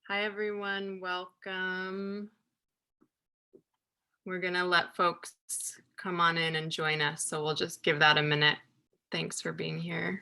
Hi, everyone. Welcome. We're going to let folks come on in and join us, so we'll just give that a minute. Thanks for being here.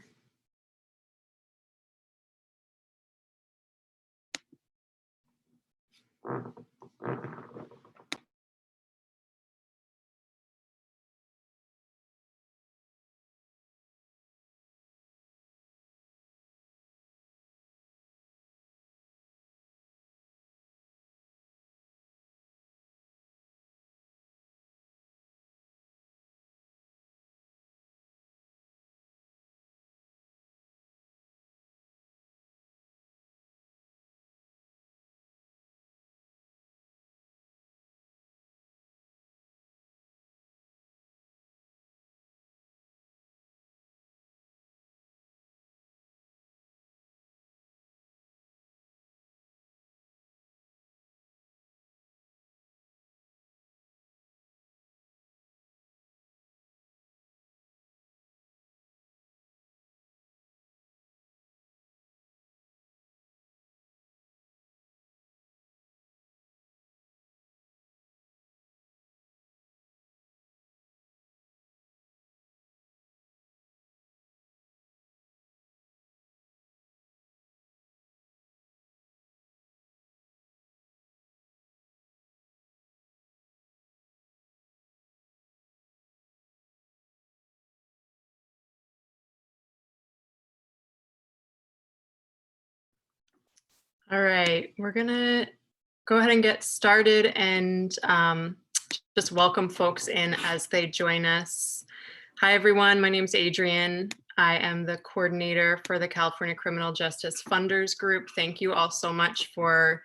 All right, we're going to go ahead and get started and just welcome folks in as they join us. Hi, everyone. My name is Adrienne. I am the coordinator for the California Criminal Justice Funders Group. Thank you all so much for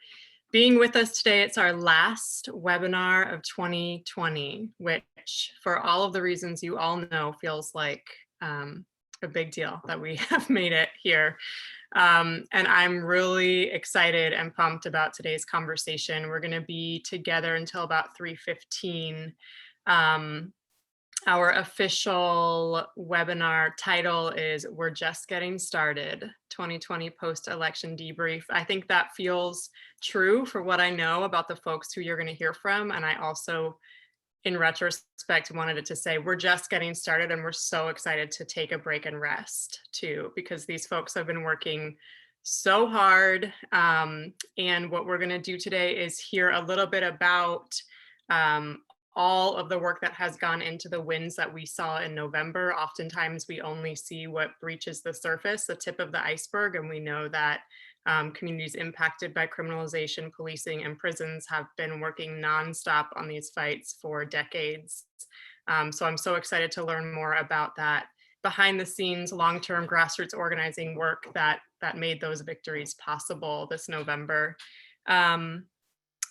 being with us today. It's our last webinar of 2020, which for all of the reasons you all know feels like a big deal that we have made it here. And I'm really excited and pumped about today's conversation. We're going to be together until about 3:15. Our official webinar title is We're Just Getting Started, 2020 Post-Election Debrief. I think that feels true for what I know about the folks who you're going to hear from. And I also, in retrospect, wanted it to say we're just getting started and we're so excited to take a break and rest too, because these folks have been working so hard. And what we're going to do today is hear a little bit about all of the work that has gone into the wins that we saw in November. Oftentimes we only see what breaches the surface, the tip of the iceberg, and we know that communities impacted by criminalization, policing, and prisons have been working nonstop on these fights for decades. So I'm so excited to learn more about that behind the scenes, long-term grassroots organizing work that made those victories possible this November.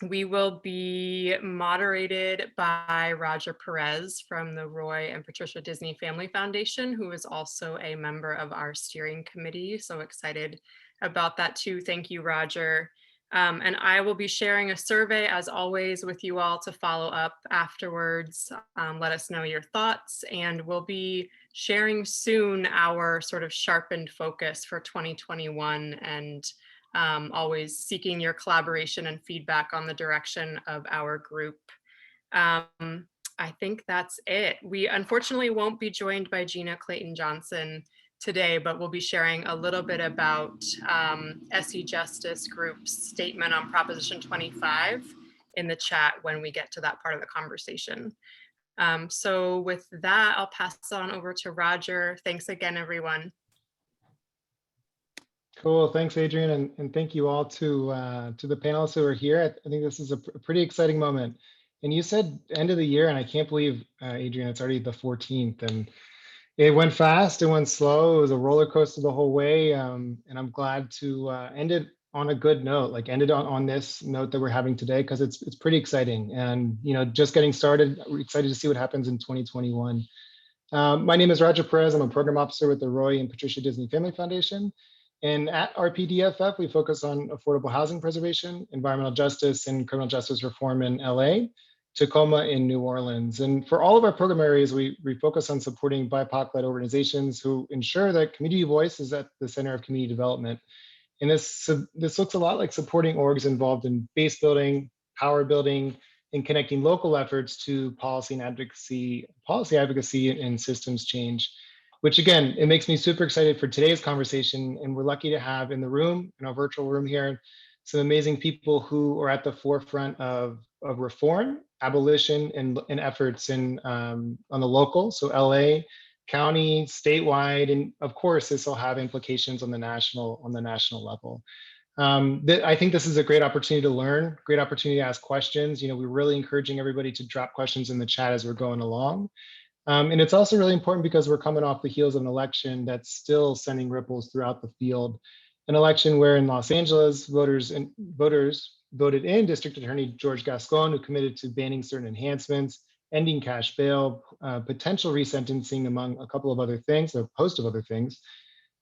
We will be moderated by Roger Perez from the Roy and Patricia Disney Family Foundation, who is also a member of our steering committee. So excited about that too. Thank you, Roger. And I will be sharing a survey, as always, with you all to follow up afterwards. Let us know your thoughts, and we'll be sharing soon our sort of sharpened focus for 2021 and always seeking your collaboration and feedback on the direction of our group. I think that's it. We unfortunately won't be joined by Gina Clayton-Johnson today, but we'll be sharing a little bit about SE Justice Group's statement on Proposition 25 in the chat when we get to that part of the conversation. So with that, I'll pass it on over to Roger. Thanks again, everyone. Cool, thanks, Adrienne, and thank you all to the panelists who are here. I think this is a pretty exciting moment. And you said end of the year, and I can't believe, Adrienne, it's already the 14th, and it went fast, it went slow, it was a roller coaster the whole way, and I'm glad to end it on a good note, like end it on this note that we're having today, because it's pretty exciting. And just getting started, we're excited to see what happens in 2021. My name is Roger Perez. I'm a program officer with the Roy and Patricia Disney Family Foundation. And at RPDFF, we focus on affordable housing preservation, environmental justice, and criminal justice reform in LA, Tacoma, and New Orleans. And for all of our program areas, we focus on supporting BIPOC-led organizations who ensure that community voice is at the center of community development. And this looks a lot like supporting orgs involved in base building, power building, and connecting local efforts to policy advocacy and systems change, which again, it makes me super excited for today's conversation. And we're lucky to have in the room, in our virtual room here, some amazing people who are at the forefront of reform, abolition, and efforts on the local, so LA, county, statewide, and of course, this will have implications on the national level. I think this is a great opportunity to learn, great opportunity to ask questions. We're really encouraging everybody to drop questions in the chat as we're going along. And it's also really important because we're coming off the heels of an election that's still sending ripples throughout the field. An election where in Los Angeles, voters voted in District Attorney GeorgeGascón, who committed to banning certain enhancements, ending cash bail, potential resentencing, among a couple of other things, a host of other things.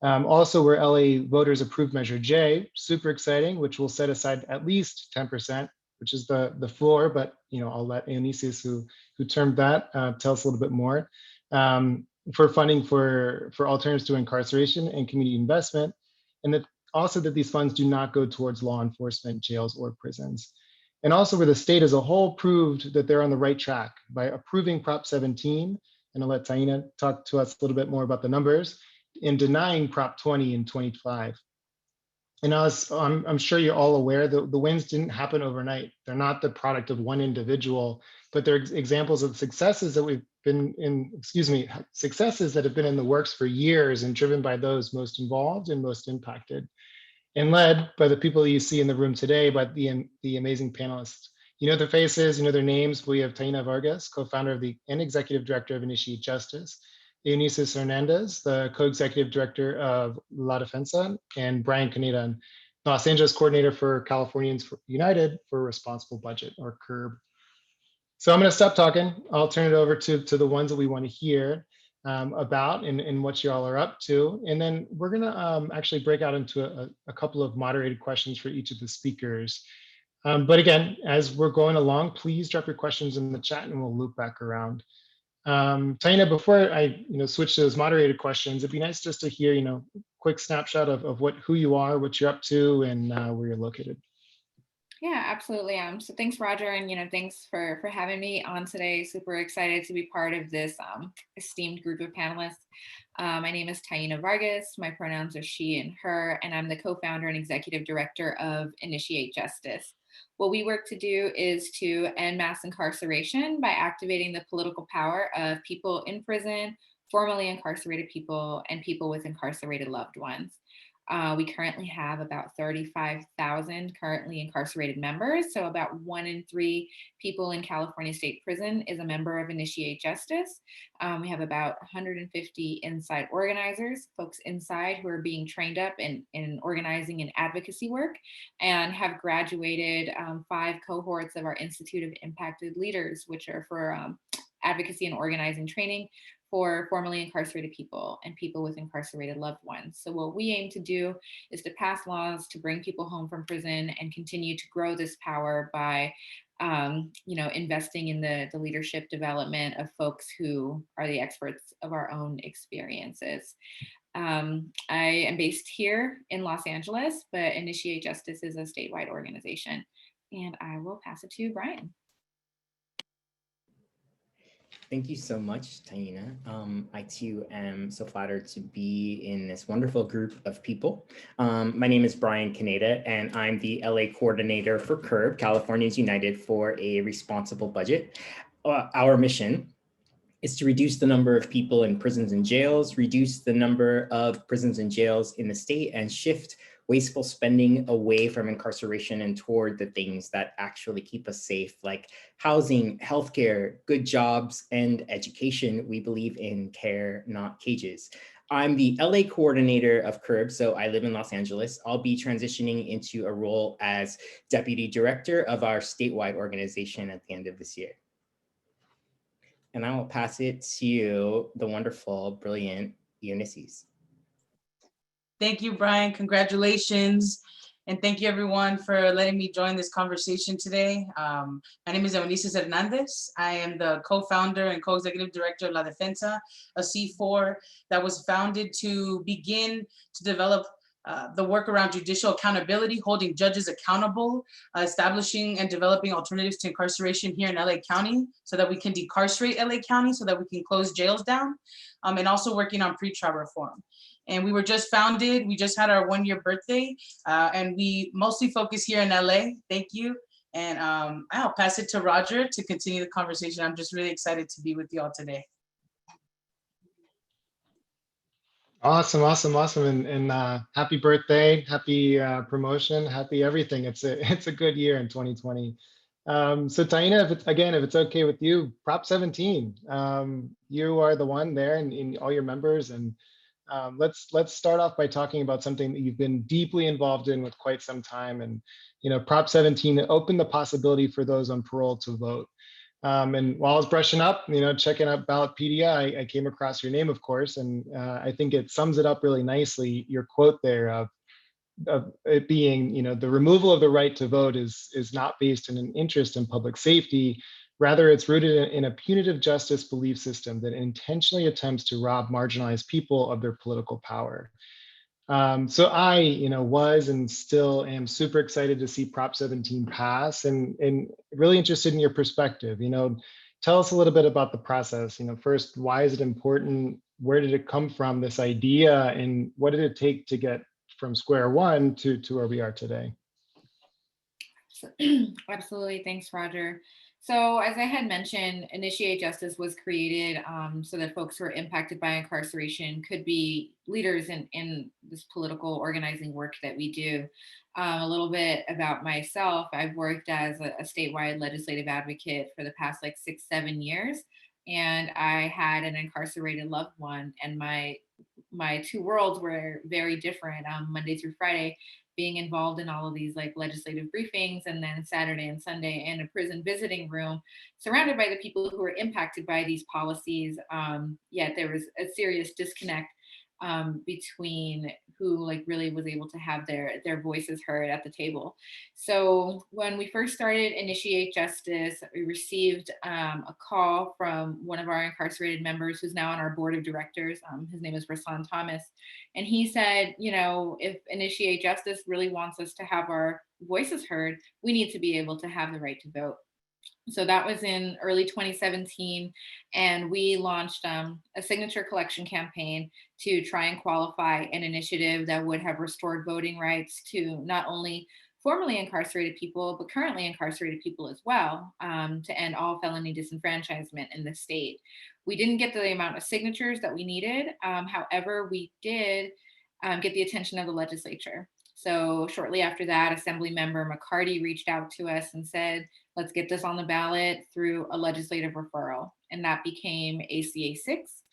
Also, where LA voters approved Measure J, super exciting, which will set aside at least 10%, which is the floor, but I'll let Ionissus, who termed that, tell us a little bit more, for funding for alternatives to incarceration and community investment, and that also that these funds do not go towards law enforcement, jails, or prisons. And also where the state as a whole proved that they're on the right track by approving Prop 17, and I'll let Taina talk to us a little bit more about the numbers, in denying Prop 20 in 25. And as I'm sure you're all aware, the wins didn't happen overnight. They're not the product of one individual, but they're examples of successes that successes that have been in the works for years and driven by those most involved and most impacted, and led by the people you see in the room today, by the amazing panelists. You know their faces, you know their names. We have Taina Vargas, co-founder and executive director of Initiate Justice, Ionissus Hernandez, the co-executive director of La Defensa, and Brian Caneda, Los Angeles coordinator for Californians United for Responsible Budget, or CURB. So I'm going to stop talking. I'll turn it over to the ones that we want to hear about and what you all are up to. And then we're going to actually break out into a couple of moderated questions for each of the speakers. But again, as we're going along, please drop your questions in the chat and we'll loop back around. Taina, before I switch to those moderated questions, it'd be nice just to hear quick snapshot of who you are, what you're up to, and where you're located. Yeah, absolutely. So thanks, Roger, and thanks for having me on today. Super excited to be part of this esteemed group of panelists. My name is Taina Vargas. My pronouns are she and her, and I'm the co-founder and executive director of Initiate Justice. What we work to do is to end mass incarceration by activating the political power of people in prison, formerly incarcerated people, and people with incarcerated loved ones. We currently have about 35,000 currently incarcerated members. So about 1 in 3 people in California State Prison is a member of Initiate Justice. We have about 150 inside organizers, folks inside who are being trained up in organizing and advocacy work, and have graduated 5 cohorts of our Institute of Impacted Leaders, which are for advocacy and organizing training for formerly incarcerated people and people with incarcerated loved ones. So what we aim to do is to pass laws to bring people home from prison and continue to grow this power by investing in the leadership development of folks who are the experts of our own experiences. I am based here in Los Angeles, but Initiate Justice is a statewide organization. And I will pass it to Brian. Thank you so much, Taina. I too am so flattered to be in this wonderful group of people. My name is Brian Caneda, and I'm the LA coordinator for CURB, Californians United for a Responsible Budget. Our mission is to reduce the number of people in prisons and jails, reduce the number of prisons and jails in the state, and shift wasteful spending away from incarceration and toward the things that actually keep us safe, like housing, healthcare, good jobs, and education. We believe in care, not cages. I'm the LA coordinator of CURB, so I live in Los Angeles. I'll be transitioning into a role as deputy director of our statewide organization at the end of this year. And I will pass it to the wonderful, brilliant Ionissus. Thank you, Brian. Congratulations. And thank you, everyone, for letting me join this conversation today. My name is Ionissus Hernandez. I am the co-founder and co-executive director of La Defensa, a C4 that was founded to begin to develop the work around judicial accountability, holding judges accountable, establishing and developing alternatives to incarceration here in LA County so that we can decarcerate LA County, so that we can close jails down, and also working on pretrial reform. And we were just founded, we just had our 1-year birthday, and we mostly focus here in LA. Thank you. And I'll pass it to Roger to continue the conversation. I'm just really excited to be with you all today. Awesome, awesome, awesome, and happy birthday, happy promotion, happy everything. It's a good year in 2020. So Taina, if it's okay with you, Prop 17, you are the one there, and all your members, and let's start off by talking about something that you've been deeply involved in with quite some time, and Prop 17 opened the possibility for those on parole to vote. And while I was brushing up, checking out Ballotpedia, I came across your name, of course, and I think it sums it up really nicely. Your quote there of it being, the removal of the right to vote is not based in an interest in public safety. Rather, it's rooted in a punitive justice belief system that intentionally attempts to rob marginalized people of their political power. So I, was and still am super excited to see Prop 17 pass, and really interested in your perspective. Tell us a little bit about the process. First, why is it important? Where did it come from, this idea, and what did it take to get from square one to where we are today? Absolutely, thanks, Roger. So as I had mentioned, Initiate Justice was created so that folks who are impacted by incarceration could be leaders in this political organizing work that we do. A little bit about myself, I've worked as a statewide legislative advocate for the past 6-7 years, and I had an incarcerated loved one, and my two worlds were very different. Monday through Friday, being involved in all of these legislative briefings, and then Saturday and Sunday in a prison visiting room, surrounded by the people who are impacted by these policies. Yet there was a serious disconnect between who really was able to have their voices heard at the table. So when we first started Initiate Justice, we received a call from one of our incarcerated members who's now on our board of directors. His name is Raslan Thomas. And he said, if Initiate Justice really wants us to have our voices heard, we need to be able to have the right to vote. So that was in early 2017, and we launched a signature collection campaign to try and qualify an initiative that would have restored voting rights to not only formerly incarcerated people, but currently incarcerated people as well, to end all felony disenfranchisement in the state. We didn't get the amount of signatures that we needed. However, we did get the attention of the legislature. So shortly after that, Assembly Member McCarty reached out to us and said, let's get this on the ballot through a legislative referral. And that became ACA 6,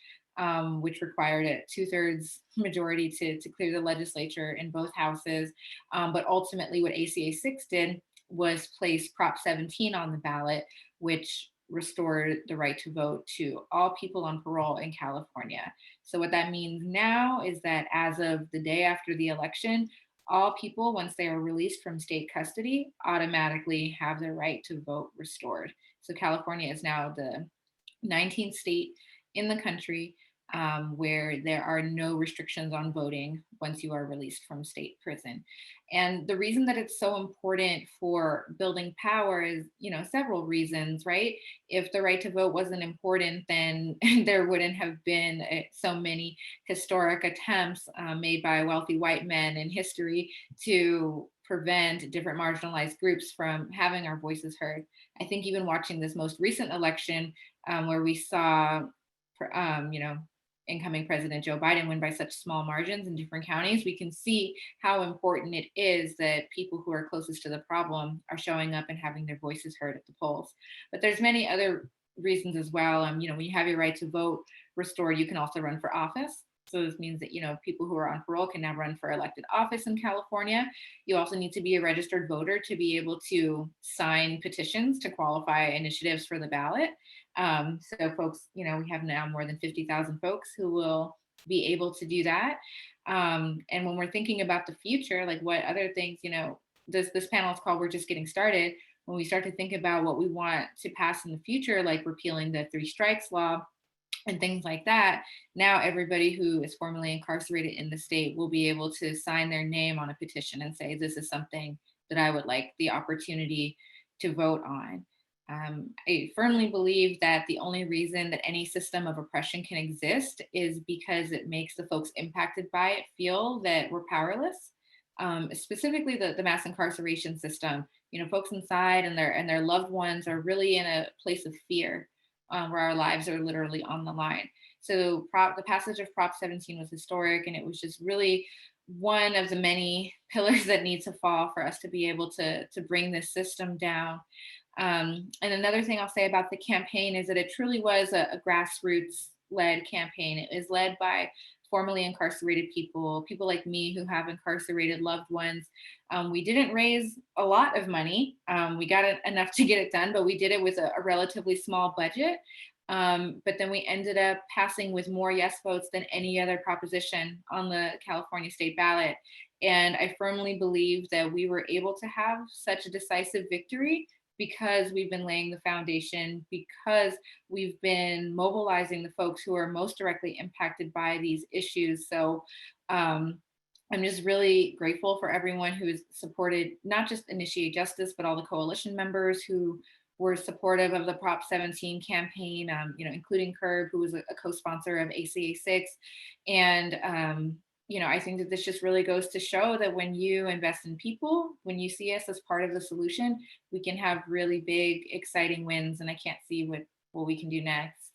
which required a 2/3 majority to clear the legislature in both houses. But ultimately what ACA 6 did was place Prop 17 on the ballot, which restored the right to vote to all people on parole in California. So what that means now is that as of the day after the election, all people, once they are released from state custody, automatically have their right to vote restored. So California is now the 19th state in the country where there are no restrictions on voting once you are released from state prison. And the reason that it's so important for building power is, several reasons, right? If the right to vote wasn't important, then there wouldn't have been so many historic attempts made by wealthy white men in history to prevent different marginalized groups from having our voices heard. I think even watching this most recent election where we saw, incoming President Joe Biden win by such small margins in different counties, we can see how important it is that people who are closest to the problem are showing up and having their voices heard at the polls. But there's many other reasons as well. When you have your right to vote restored, you can also run for office. So this means that, people who are on parole can now run for elected office in California. You also need to be a registered voter to be able to sign petitions to qualify initiatives for the ballot. So folks, we have now more than 50,000 folks who will be able to do that. And when we're thinking about the future, what other things, this panel is called We're Just Getting Started. When we start to think about what we want to pass in the future, like repealing the 3 strikes law, and things like that, now everybody who is formerly incarcerated in the state will be able to sign their name on a petition and say, this is something that I would like the opportunity to vote on. I firmly believe that the only reason that any system of oppression can exist is because it makes the folks impacted by it feel that we're powerless. Specifically the mass incarceration system, folks inside and their loved ones are really in a place of fear, where our lives are literally on the line. So the passage of Prop 17 was historic, and it was just really one of the many pillars that need to fall for us to be able to bring this system down. And another thing I'll say about the campaign is that it truly was a grassroots led campaign. It was led by formerly incarcerated people like me who have incarcerated loved ones. We didn't raise a lot of money. We got enough to get it done, but we did it with a relatively small budget. But then we ended up passing with more yes votes than any other proposition on the California state ballot. And I firmly believe that we were able to have such a decisive victory because we've been laying the foundation, because we've been mobilizing the folks who are most directly impacted by these issues. So I'm just really grateful for everyone who has supported not just Initiate Justice, but all the coalition members who were supportive of the Prop 17 campaign, including Curb, who was a co-sponsor of ACA 6. And I think that this just really goes to show that when you invest in people, when you see us as part of the solution, we can have really big, exciting wins. And I can't see what we can do next.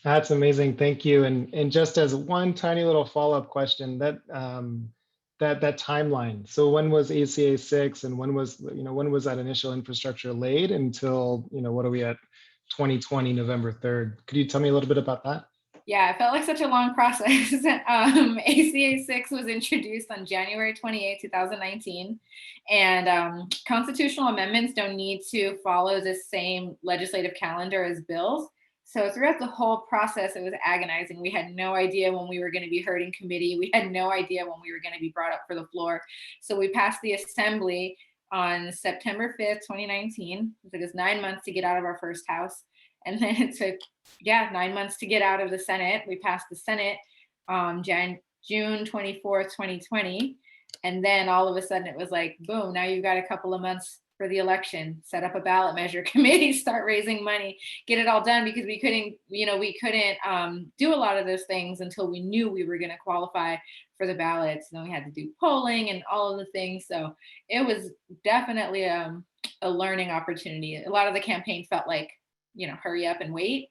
That's amazing. Thank you. And just as one tiny little follow-up question, that timeline. So when was ACA 6 and when was that initial infrastructure laid until, what are we at, 2020, November 3rd? Could you tell me a little bit about that? Yeah, it felt like such a long process. ACA 6 was introduced on January 28, 2019. And constitutional amendments don't need to follow the same legislative calendar as bills. So throughout the whole process, it was agonizing. We had no idea when we were going to be heard in committee. We had no idea when we were going to be brought up for the floor. So we passed the assembly on September 5th, 2019. It took us 9 months to get out of our first house. And then it took, 9 months to get out of the Senate. We passed the Senate June 24th, 2020. And then all of a sudden it was like, boom, now you've got a couple of months for the election, set up a ballot measure committee, start raising money, get it all done, because we couldn't do a lot of those things until we knew we were going to qualify for the ballots. And then we had to do polling and all of the things. So it was definitely a learning opportunity. A lot of the campaign felt like, hurry up and wait.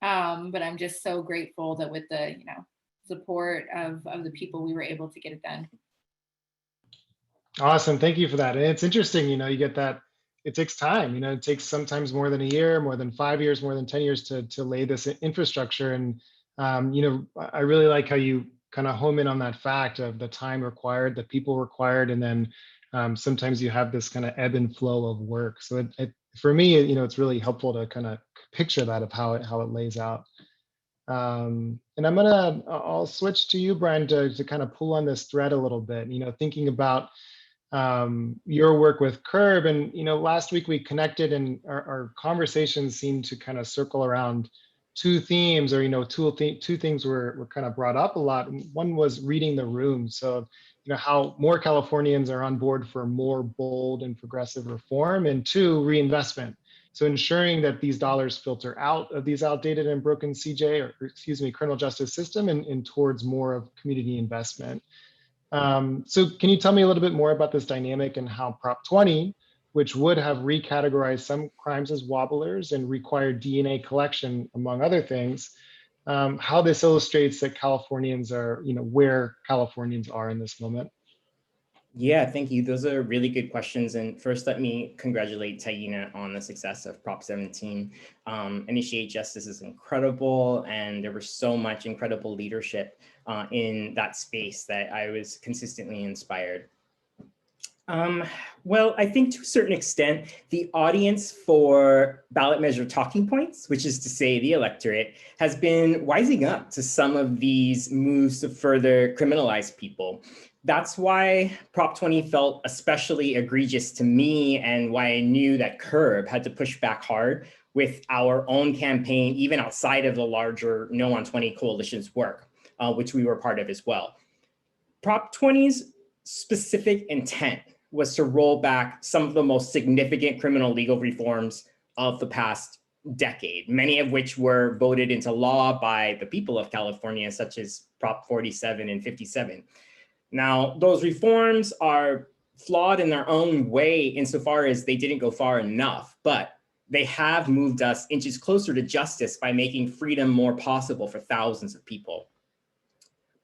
But I'm just so grateful that with the, support of the people, we were able to get it done. Awesome. Thank you for that. And it's interesting, you get that it takes time, it takes sometimes more than a year, more than 5 years, more than 10 years to lay this infrastructure. And, I really like how you kind of home in on that fact of the time required, the people required, and then sometimes you have this kind of ebb and flow of work. So for me, it's really helpful to kind of picture that of how it lays out. And I'll switch to you, Brian, to kind of pull on this thread a little bit, thinking about your work with Curb. And, last week we connected and our conversations seemed to kind of circle around two themes, or, two things were kind of brought up a lot. One was reading the room. So, how more Californians are on board for more bold and progressive reform, and two, reinvestment. So ensuring that these dollars filter out of these outdated and broken criminal justice system and towards more of community investment. So can you tell me a little bit more about this dynamic and how Prop 20, which would have recategorized some crimes as wobblers and required DNA collection, among other things, how this illustrates that Californians are, where Californians are in this moment? Yeah, thank you. Those are really good questions. And first, let me congratulate Taina on the success of Prop 17. Initiate Justice is incredible, and there was so much incredible leadership in that space that I was consistently inspired. Well, I think to a certain extent, the audience for ballot measure talking points, which is to say the electorate, has been wising up to some of these moves to further criminalize people. That's why Prop 20 felt especially egregious to me, and why I knew that Curb had to push back hard with our own campaign, even outside of the larger No on 20 coalition's work, which we were part of as well. Prop 20's specific intent was to roll back some of the most significant criminal legal reforms of the past decade, many of which were voted into law by the people of California, such as Prop 47 and 57. Now, those reforms are flawed in their own way insofar as they didn't go far enough, but they have moved us inches closer to justice by making freedom more possible for thousands of people.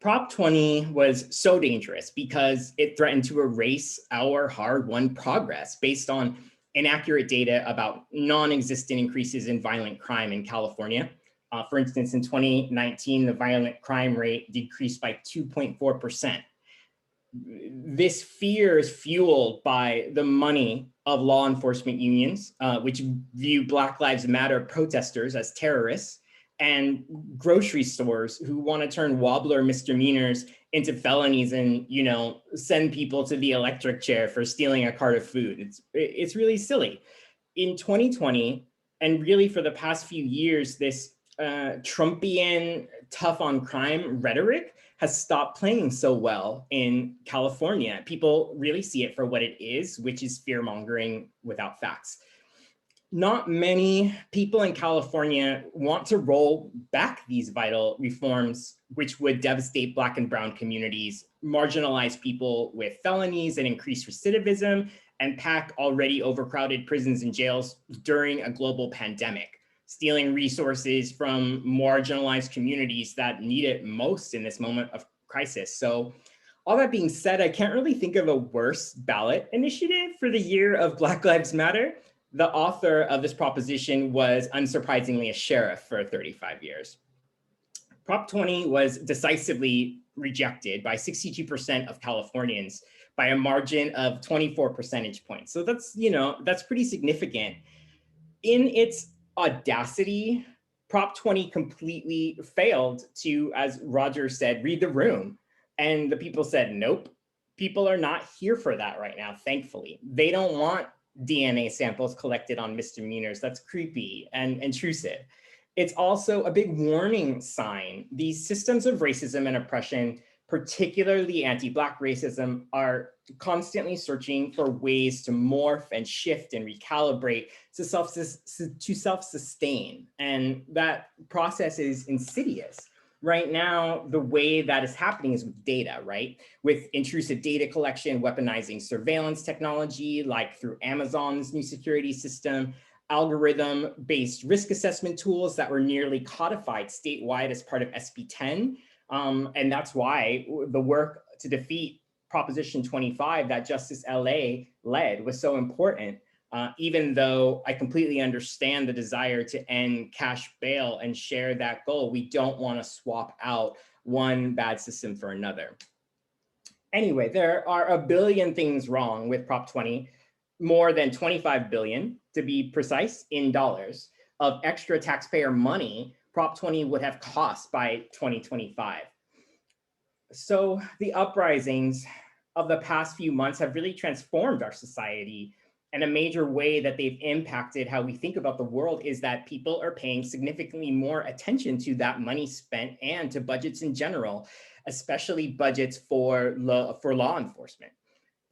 Prop 20 was so dangerous because it threatened to erase our hard-won progress based on inaccurate data about non-existent increases in violent crime in California. For instance, in 2019, the violent crime rate decreased by 2.4%. This fear is fueled by the money of law enforcement unions, which view Black Lives Matter protesters as terrorists, and grocery stores who want to turn wobbler misdemeanors into felonies and, you know, send people to the electric chair for stealing a cart of food. It's really silly. In 2020, and really for the past few years, this Trumpian tough on crime rhetoric has stopped playing so well in California. People really see it for what it is, which is fear mongering without facts. Not many people in California want to roll back these vital reforms, which would devastate Black and brown communities, marginalize people with felonies and increase recidivism, and pack already overcrowded prisons and jails during a global pandemic, stealing resources from marginalized communities that need it most in this moment of crisis. So all that being said, I can't really think of a worse ballot initiative for the year of Black Lives Matter. The author of this proposition was unsurprisingly a sheriff for 35 years. Prop 20 was decisively rejected by 62% of Californians by a margin of 24 percentage points. So that's, you know, that's pretty significant. In its audacity, Prop 20 completely failed to, as Roger said, read the room. And the people said, nope, people are not here for that right now, thankfully. They don't want DNA samples collected on misdemeanors. That's creepy and intrusive. It's also a big warning sign. These systems of racism and oppression, particularly anti-Black racism, are constantly searching for ways to morph and shift and recalibrate to self-sustain. And that process is insidious. Right now, the way that is happening is with data, right? With intrusive data collection, weaponizing surveillance technology, like through Amazon's new security system, algorithm-based risk assessment tools that were nearly codified statewide as part of SB 10. And that's why the work to defeat Proposition 25 that Justice LA led was so important. Even though I completely understand the desire to end cash bail and share that goal, we don't want to swap out one bad system for another. Anyway, there are a billion things wrong with Prop 20, more than 25 billion to be precise in dollars of extra taxpayer money Prop 20 would have cost by 2025. So the uprisings of the past few months have really transformed our society. And a major way that they've impacted how we think about the world is that people are paying significantly more attention to that money spent and to budgets in general, especially budgets for law enforcement.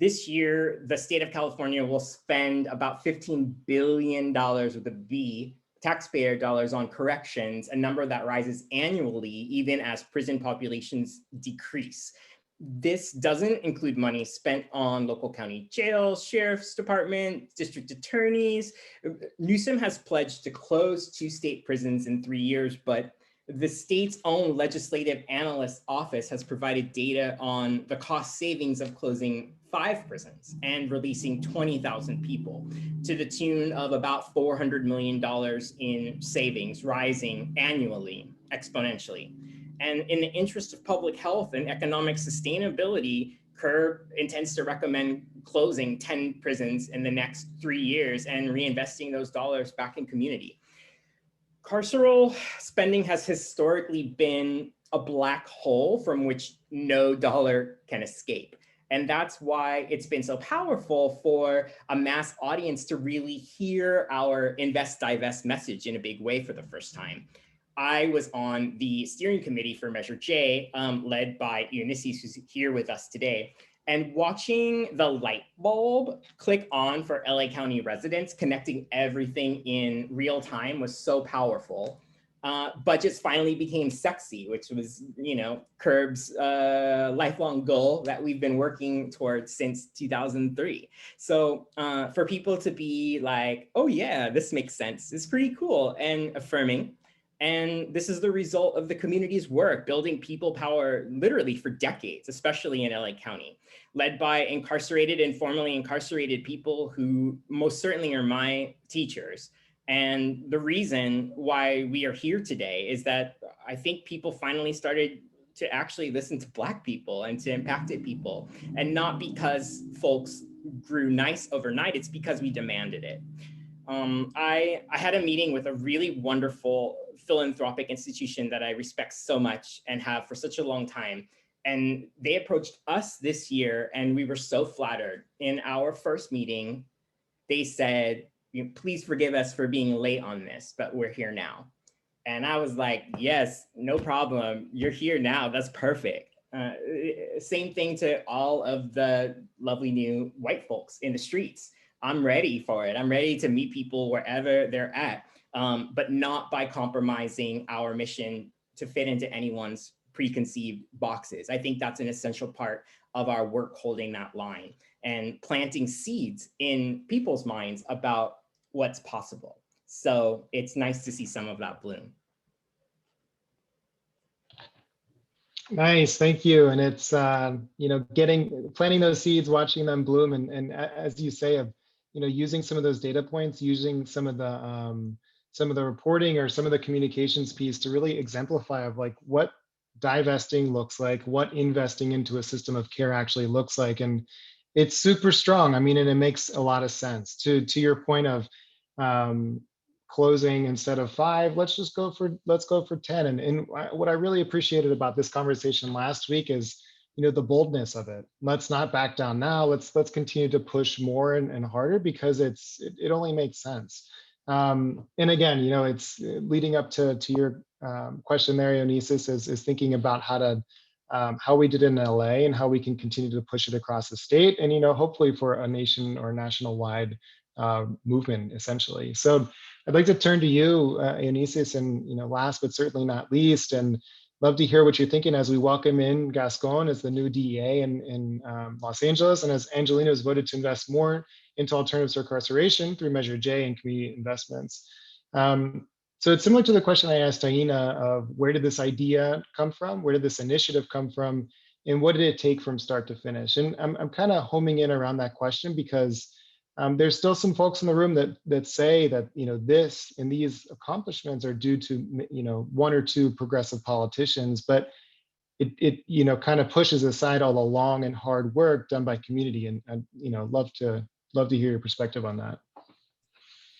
This year, the state of California will spend about $15 billion with a B, taxpayer dollars on corrections, a number that rises annually, even as prison populations decrease. This doesn't include money spent on local county jails, sheriff's department, district attorneys. Newsom has pledged to close 2 state prisons in 3 years, but the state's own legislative analyst office has provided data on the cost savings of closing 5 prisons and releasing 20,000 people to the tune of about $400 million in savings, rising annually, exponentially. And in the interest of public health and economic sustainability, CURB intends to recommend closing 10 prisons in the next 3 years and reinvesting those dollars back in community. Carceral spending has historically been a black hole from which no dollar can escape. And that's why it's been so powerful for a mass audience to really hear our invest, divest message in a big way for the first time. I was on the steering committee for Measure J, led by Eunice, who's here with us today. And watching the light bulb click on for LA County residents, connecting everything in real time was so powerful. Budgets finally became sexy, which was, Curb's lifelong goal that we've been working towards since 2003. So for people to be like, oh yeah, this makes sense, is pretty cool and affirming. And this is the result of the community's work, building people power literally for decades, especially in LA County, led by incarcerated and formerly incarcerated people who most certainly are my teachers. And the reason why we are here today is that I think people finally started to actually listen to Black people and to impacted people, and not because folks grew nice overnight, it's because we demanded it. I had a meeting with a really wonderful philanthropic institution that I respect so much and have for such a long time. And they approached us this year and we were so flattered. In our first meeting, they said, please forgive us for being late on this, but we're here now. And I was like, yes, no problem. You're here now. That's perfect. Same thing to all of the lovely new white folks in the streets. I'm ready for it. I'm ready to meet people wherever they're at, but not by compromising our mission to fit into anyone's preconceived boxes. I think that's an essential part of our work, holding that line and planting seeds in people's minds about what's possible. So it's nice to see some of that bloom. Nice, thank you. And it's planting those seeds, watching them bloom, and as you say, of using some of those data points, using some of the reporting or some of the communications piece to really exemplify of like what divesting looks like, what investing into a system of care actually looks like. And it's super strong. I mean, and it makes a lot of sense. To your point of closing instead of 5, let's go for 10. And what I really appreciated about this conversation last week is the boldness of it. Let's not back down now. Let's continue to push more and harder, because it only makes sense. And again, it's leading up to your question there, Ionesis, is thinking about how we did in LA and how we can continue to push it across the state, and hopefully for a nation or national wide movement, essentially. So I'd like to turn to you, Ionesis, and last but certainly not least, and love to hear what you're thinking as we welcome in Gascón as the new DEA in Los Angeles, and as Angelina has voted to invest more into alternatives to incarceration through Measure J and community investments. So it's similar to the question I asked Taina of where did this idea come from? Where did this initiative come from? And what did it take from start to finish? And I'm kind of homing in around that question because there's still some folks in the room that say that this and these accomplishments are due to 1 or 2 progressive politicians, but it kind of pushes aside all the long and hard work done by community. And love to hear your perspective on that.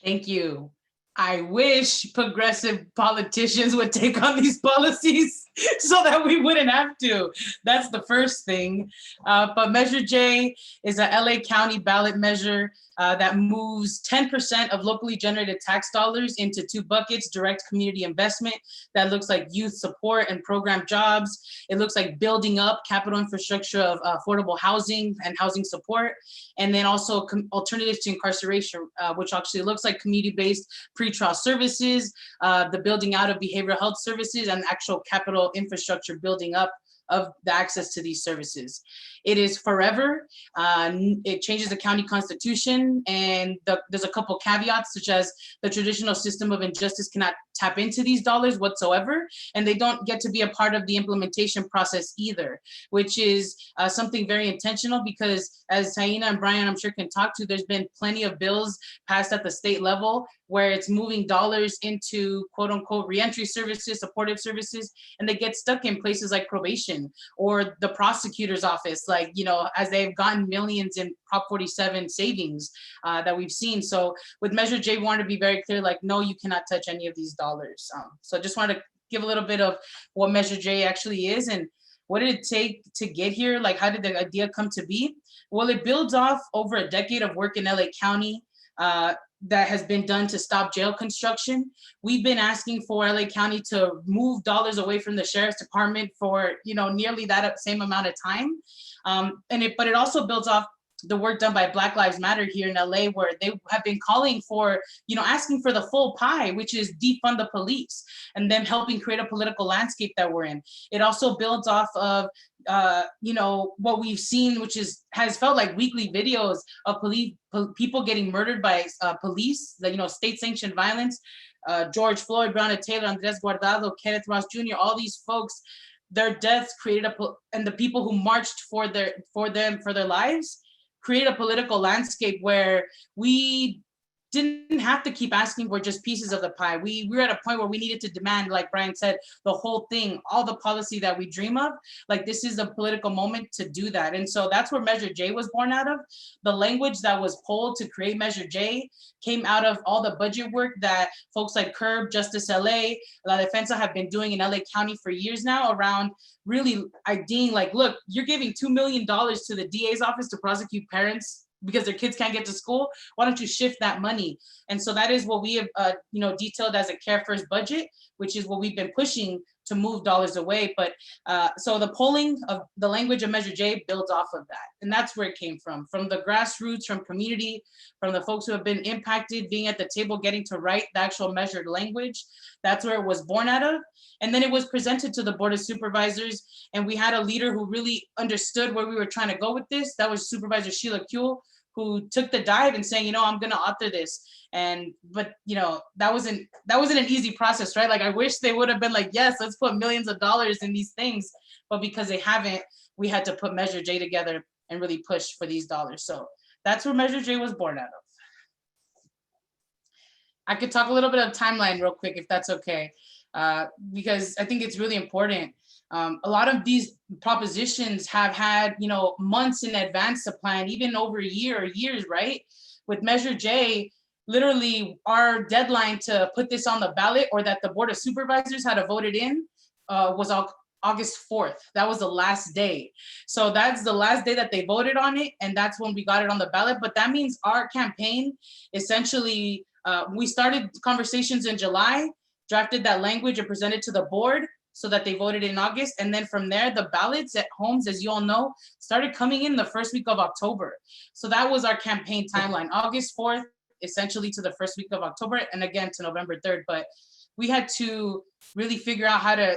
Thank you. I wish progressive politicians would take on these policies so that we wouldn't have to. That's the first thing. But Measure J is a LA County ballot measure that moves 10% of locally generated tax dollars into 2 buckets: direct community investment that looks like youth support and program jobs. It looks like building up capital infrastructure of affordable housing and housing support. And then also alternatives to incarceration, which actually looks like community-based pretrial services, the building out of behavioral health services, and actual capital infrastructure building up of the access to these services. It is forever. It changes the county constitution, and there's a couple caveats, such as the traditional system of injustice cannot tap into these dollars whatsoever, and they don't get to be a part of the implementation process either, which is something very intentional, because as Taina and Brian, I'm sure, can talk to, there's been plenty of bills passed at the state level where it's moving dollars into quote unquote reentry services, supportive services, and they get stuck in places like probation or the prosecutor's office, like, as they've gotten millions in Prop 47 savings that we've seen. So with Measure J, we want to be very clear, like, no, you cannot touch any of these dollars. So I just wanted to give a little bit of what Measure J actually is. And what did it take to get here? Like, how did the idea come to be? Well, it builds off over a decade of work in LA County that has been done to stop jail construction. We've been asking for LA County to move dollars away from the sheriff's department for, nearly that same amount of time. But it also builds off the work done by Black Lives Matter here in LA, where they have been calling for, asking for the full pie, which is defund the police, and them helping create a political landscape that we're in. It also builds off of, what we've seen, which has felt like weekly videos of people getting murdered by police, state-sanctioned violence. George Floyd, Breonna Taylor, Andres Guardado, Kenneth Ross Jr., all these folks, their deaths created and the people who marched for their lives create a political landscape where we didn't have to keep asking for just pieces of the pie. We were at a point where we needed to demand, like Brian said, the whole thing, all the policy that we dream of. Like, this is a political moment to do that. And so that's where Measure J was born out of. The language that was pulled to create Measure J came out of all the budget work that folks like CURB, Justice LA, La Defensa have been doing in LA County for years now, around really IDing, like, look, you're giving $2 million to the DA's office to prosecute parents because their kids can't get to school. Why don't you shift that money? And so that is what we have, detailed as a Care First budget, which is what we've been pushing to move dollars away. But so the polling of the language of Measure J builds off of that. And that's where it came from the grassroots, from community, from the folks who have been impacted, being at the table, getting to write the actual measured language. That's where it was born out of. And then it was presented to the Board of Supervisors. And we had a leader who really understood where we were trying to go with this. That was Supervisor Sheila Kuehl, who took the dive and saying, I'm going to author this. But that wasn't an easy process, right? Like, I wish they would have been like, yes, let's put millions of dollars in these things. But because they haven't, we had to put Measure J together and really push for these dollars. So that's where Measure J was born out of. I could talk a little bit of timeline real quick, if that's okay, because I think it's really important. A lot of these propositions have had, months in advance to plan, even over a year or years, right? With Measure J, literally our deadline to put this on the ballot, or that the Board of Supervisors had to vote it in, was August 4th. That was the last day. So that's the last day that they voted on it, and that's when we got it on the ballot. But that means our campaign, essentially, we started conversations in July, drafted that language and presented to the board so that they voted in August. And then from there, the ballots at homes, as you all know, started coming in the first week of October. So that was our campaign timeline, August 4th, essentially to the first week of October, and again to November 3rd. But we had to really figure out how to,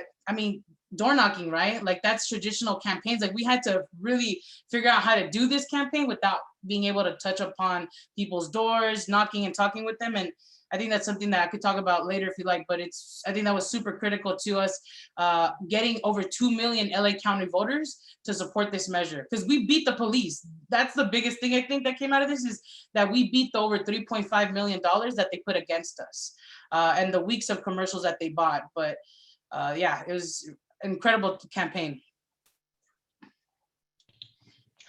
door knocking, right? Like, that's traditional campaigns. Like, we had to really figure out how to do this campaign without being able to touch upon people's doors, knocking and talking with them. And I think that's something that I could talk about later if you like, but I think that was super critical to us, getting over 2 million LA County voters to support this measure, because we beat the police. That's the biggest thing I think that came out of this, is that we beat the over $3.5 million that they put against us, and the weeks of commercials that they bought. But yeah, it was an incredible campaign.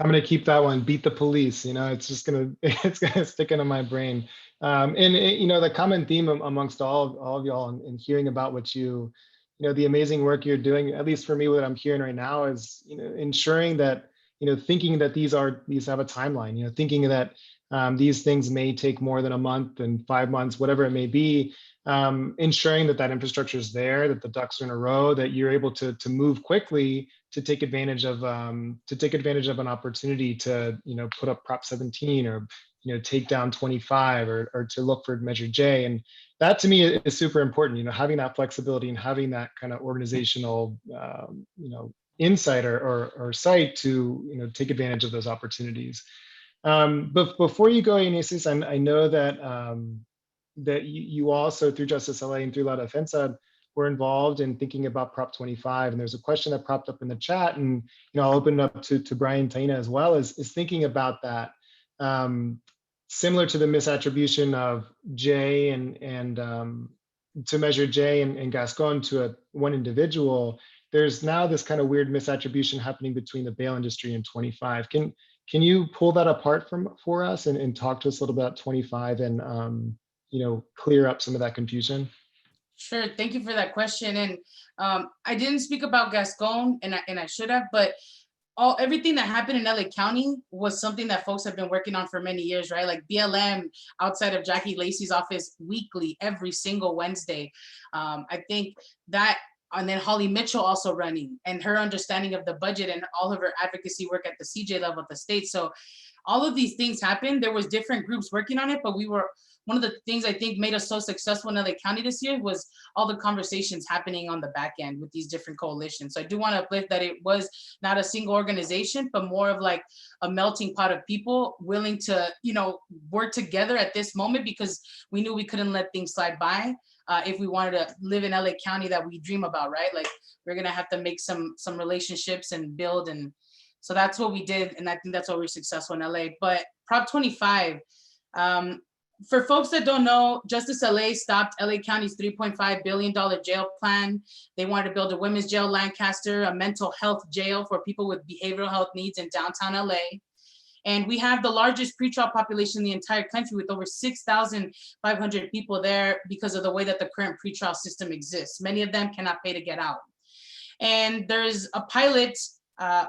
I'm gonna keep that one. Beat the police. It's gonna stick into my brain. The common theme amongst all of y'all and hearing about what the amazing work you're doing, at least for me, what I'm hearing right now is, ensuring that, thinking that these have a timeline, thinking that these things may take more than a month and 5 months, whatever it may be, ensuring that infrastructure is there, that the ducks are in a row, that you're able to move quickly to take advantage of an opportunity to put up Prop 17 or take down 25 or to look for Measure J. And that to me is super important, having that flexibility and having that kind of organizational insight or sight to take advantage of those opportunities. But before you go, Inesis, I know that you also, through Justice LA and through La Defensa, were involved in thinking about Prop 25. And there's a question that popped up in the chat, and I'll open it up to Brian, Taina as well, is thinking about that. Similar to the misattribution of J and to Measure J and Gascon to one individual, there's now this kind of weird misattribution happening between the bail industry and 25. Can you pull that apart for us and talk to us a little about 25 and clear up some of that confusion? Sure. Thank you for that question. And I didn't speak about Gascon, and I should have, but everything that happened in LA County was something that folks have been working on for many years, right? Like BLM outside of Jackie Lacey's office weekly, every single Wednesday. I think that, and then Holly Mitchell also running, and her understanding of the budget and all of her advocacy work at the CJ level at the state. So all of these things happened. There was different groups working on it, but one of the things I think made us so successful in LA County this year was all the conversations happening on the back end with these different coalitions. So I do want to uplift that it was not a single organization, but more of like a melting pot of people willing to, work together at this moment, because we knew we couldn't let things slide by. If we wanted to live in LA County that we dream about, right? Like we're gonna have to make some relationships and build, and so that's what we did, and I think that's why we're successful in LA. But Prop 25, for folks that don't know, Justice LA stopped LA County's $3.5 billion jail plan. They wanted to build a women's jail, Lancaster, a mental health jail for people with behavioral health needs in downtown LA. And we have the largest pretrial population in the entire country, with over 6,500 people there because of the way that the current pretrial system exists. Many of them cannot pay to get out. And there's a pilot,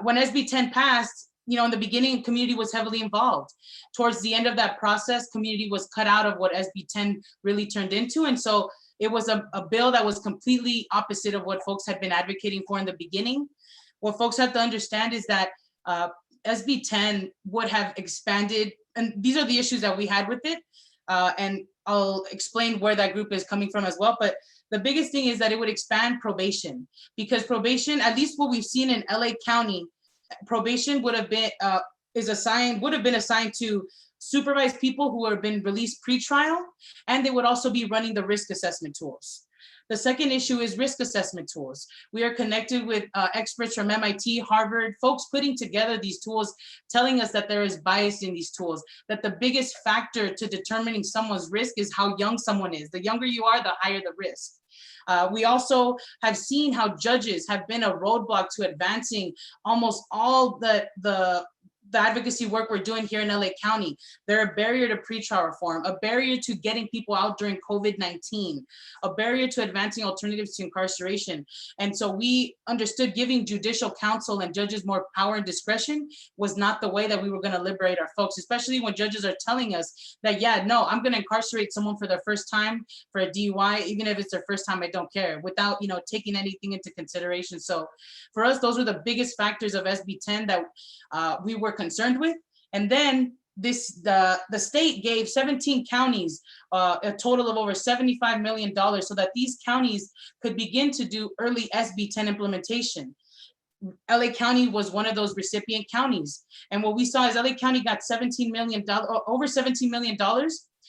when SB 10 passed, in the beginning, community was heavily involved. Towards the end of that process, community was cut out of what SB 10 really turned into. And so it was a bill that was completely opposite of what folks had been advocating for in the beginning. What folks have to understand is that SB 10 would have expanded, and these are the issues that we had with it. And I'll explain where that group is coming from as well. But the biggest thing is that it would expand probation, because probation, at least what we've seen in LA County, probation would have been assigned to supervise people who have been released pre-trial, and they would also be running the risk assessment tools. The second issue is risk assessment tools. We are connected with experts from MIT, Harvard, folks putting together these tools, telling us that there is bias in these tools, that the biggest factor to determining someone's risk is how young someone is. The younger you are, the higher the risk. We also have seen how judges have been a roadblock to advancing almost all the advocacy work we're doing here in LA County. They're a barrier to pretrial reform, a barrier to getting people out during COVID-19, a barrier to advancing alternatives to incarceration. And so we understood giving judicial counsel and judges more power and discretion was not the way that we were going to liberate our folks, especially when judges are telling us that, yeah, no, I'm going to incarcerate someone for their first time for a DUI, even if it's their first time, I don't care, without, taking anything into consideration. So for us, those were the biggest factors of SB 10 that we were concerned with. And then the state gave 17 counties a total of over $75 million so that these counties could begin to do early SB 10 implementation. LA County was one of those recipient counties. And what we saw is LA County got over $17 million,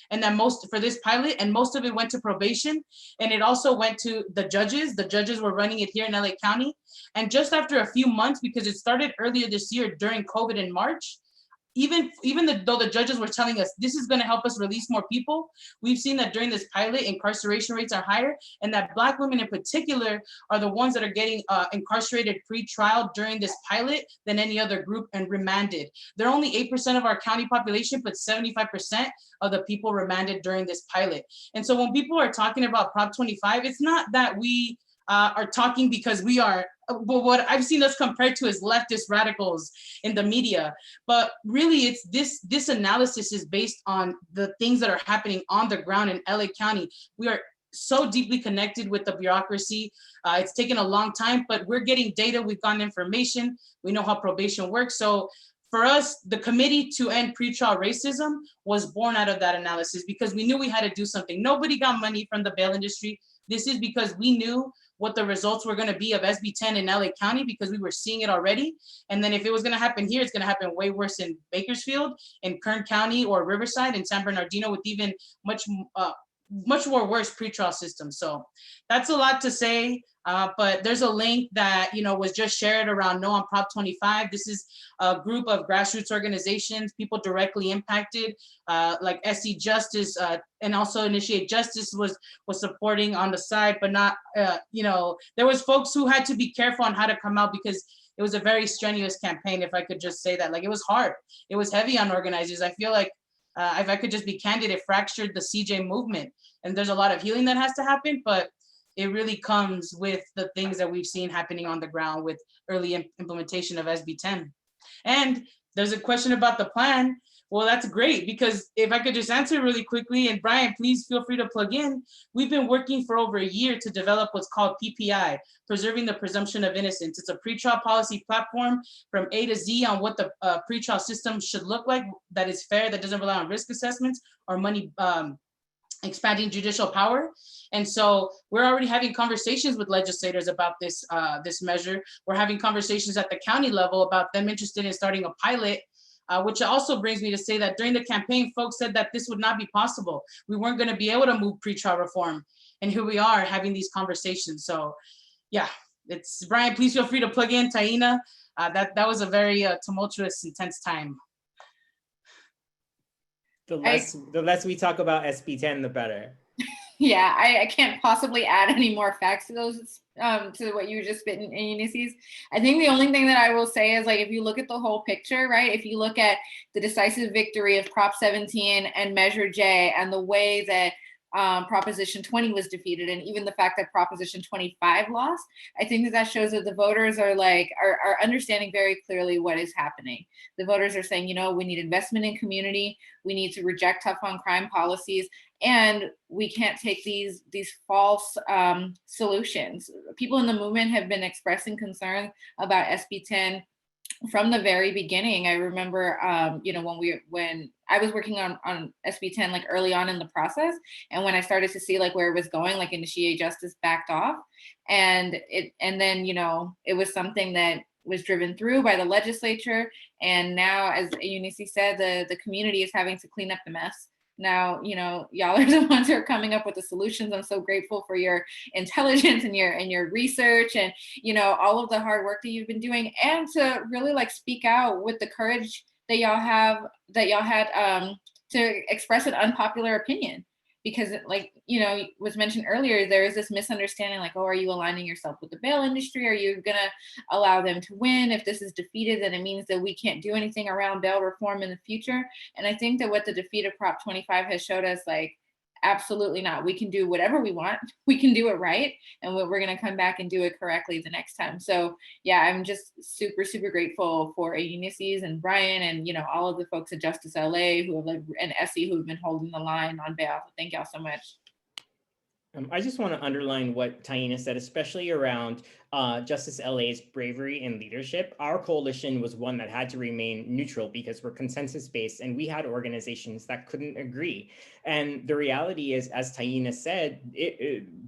and that most for this pilot, and most of it went to probation. And it also went to the judges. The judges were running it here in LA County. And just after a few months, because it started earlier this year during COVID in March, even though the judges were telling us this is going to help us release more people, we've seen that during this pilot, incarceration rates are higher, and that Black women in particular are the ones that are getting incarcerated pre-trial during this pilot than any other group and remanded. They're only 8% of our county population, but 75% of the people remanded during this pilot. And so when people are talking about Prop 25, it's not that we are talking because we are, well, what I've seen us compared to is leftist radicals in the media, but really it's this analysis is based on the things that are happening on the ground in LA County. We are so deeply connected with the bureaucracy. It's taken a long time, but we're getting data, we've gotten information, we know how probation works. So for us, the Committee to End Pretrial Racism was born out of that analysis, because we knew we had to do something. Nobody got money from the bail industry. This is because we knew what the results were going to be of SB 10 in LA County, because we were seeing it already. And then if it was going to happen here, it's going to happen way worse in Bakersfield, in Kern County, or Riverside, and San Bernardino, with even much more worse pretrial systems. So that's a lot to say. But there's a link that was just shared around No on Prop 25. This is a group of grassroots organizations, people directly impacted, like SC Justice, and also Initiate Justice was supporting on the side, but not, there was folks who had to be careful on how to come out, because it was a very strenuous campaign, if I could just say that. Like, it was hard. It was heavy on organizers. I feel like if I could just be candid, it fractured the CJ movement. And there's a lot of healing that has to happen, but it really comes with the things that we've seen happening on the ground with early implementation of SB 10. And there's a question about the plan. Well, that's great, because if I could just answer really quickly, and Brian, please feel free to plug in. We've been working for over a year to develop what's called PPI, Preserving the Presumption of Innocence. It's a pretrial policy platform from A to Z on what the pretrial system should look like, that is fair, that doesn't rely on risk assessments or money expanding judicial power. And so we're already having conversations with legislators about this, this measure. We're having conversations at the county level about them interested in starting a pilot, which also brings me to say that during the campaign, folks said that this would not be possible. We weren't going to be able to move pretrial reform. And here we are having these conversations. So yeah, it's Brian, please feel free to plug in. Taina, that was a very tumultuous, intense time. The less we talk about SB 10, the better. Yeah, I can't possibly add any more facts to those, to what you just spit in Ulysses. I think the only thing that I will say is, like, if you look at the whole picture, right? If you look at the decisive victory of Prop 17 and Measure J, and the way that Proposition 20 was defeated, and even the fact that Proposition 25 lost, I think that shows that the voters are are understanding very clearly what is happening. The voters are saying, you know, we need investment in community, we need to reject tough on crime policies, and we can't take these false solutions. People in the movement have been expressing concern about SB 10 from the very beginning. I remember, you know, when I was working on SB 10, like early on in the process, and when I started to see like where it was going, like initiate justice backed off, and then, you know, it was something that was driven through by the legislature, and now, as Eunice said, the community is having to clean up the mess. Now, you know, y'all are the ones who are coming up with the solutions. I'm so grateful for your intelligence and your research, and, you know, all of the hard work that you've been doing, and to really like speak out with the courage that y'all had to express an unpopular opinion. Because, like, you know, was mentioned earlier, there is this misunderstanding, like, oh, are you aligning yourself with the bail industry? Are you gonna allow them to win? If this is defeated, then it means that we can't do anything around bail reform in the future. And I think that what the defeat of Prop 25 has showed us, like, absolutely not. We can do whatever we want. We can do it right, and we're going to come back and do it correctly the next time. So yeah, I'm just super, super grateful for Ulysses and Brian, and, you know, all of the folks at Justice LA who have, like, and Essie, who have been holding the line on bail. So thank y'all so much. I just want to underline what Taina said, especially around Justice LA's bravery and leadership. Our coalition was one that had to remain neutral because we're consensus-based, and we had organizations that couldn't agree. And the reality is, as Taina said,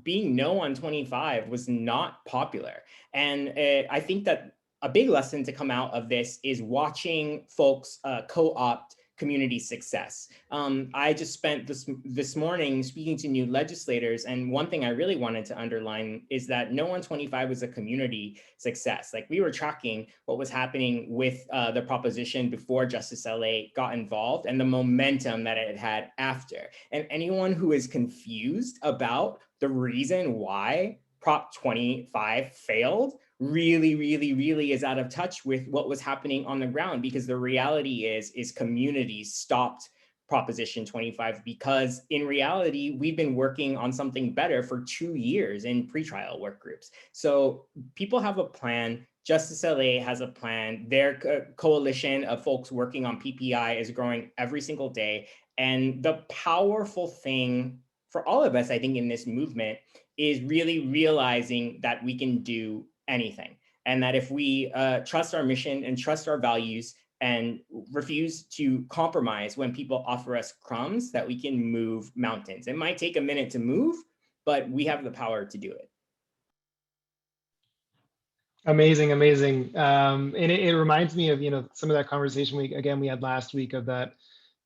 being no on 25 was not popular. And I think that a big lesson to come out of this is watching folks co-opt community success. I just spent this morning speaking to new legislators, and one thing I really wanted to underline is that No on 25 was a community success. Like, we were tracking what was happening with the proposition before Justice LA got involved, and the momentum that it had after. And anyone who is confused about the reason why Prop 25 failed really is out of touch with what was happening on the ground, because the reality is communities stopped Proposition 25 because in reality, we've been working on something better for 2 years in pretrial work groups. So people have a plan. Justice LA has a plan. Their coalition of folks working on PPI is growing every single day. And the powerful thing for all of us, I think, in this movement is really realizing that we can do anything. And that if we trust our mission and trust our values and refuse to compromise when people offer us crumbs, that we can move mountains. It might take a minute to move, but we have the power to do it. Amazing. And it reminds me of, you know, some of that conversation we had last week, of that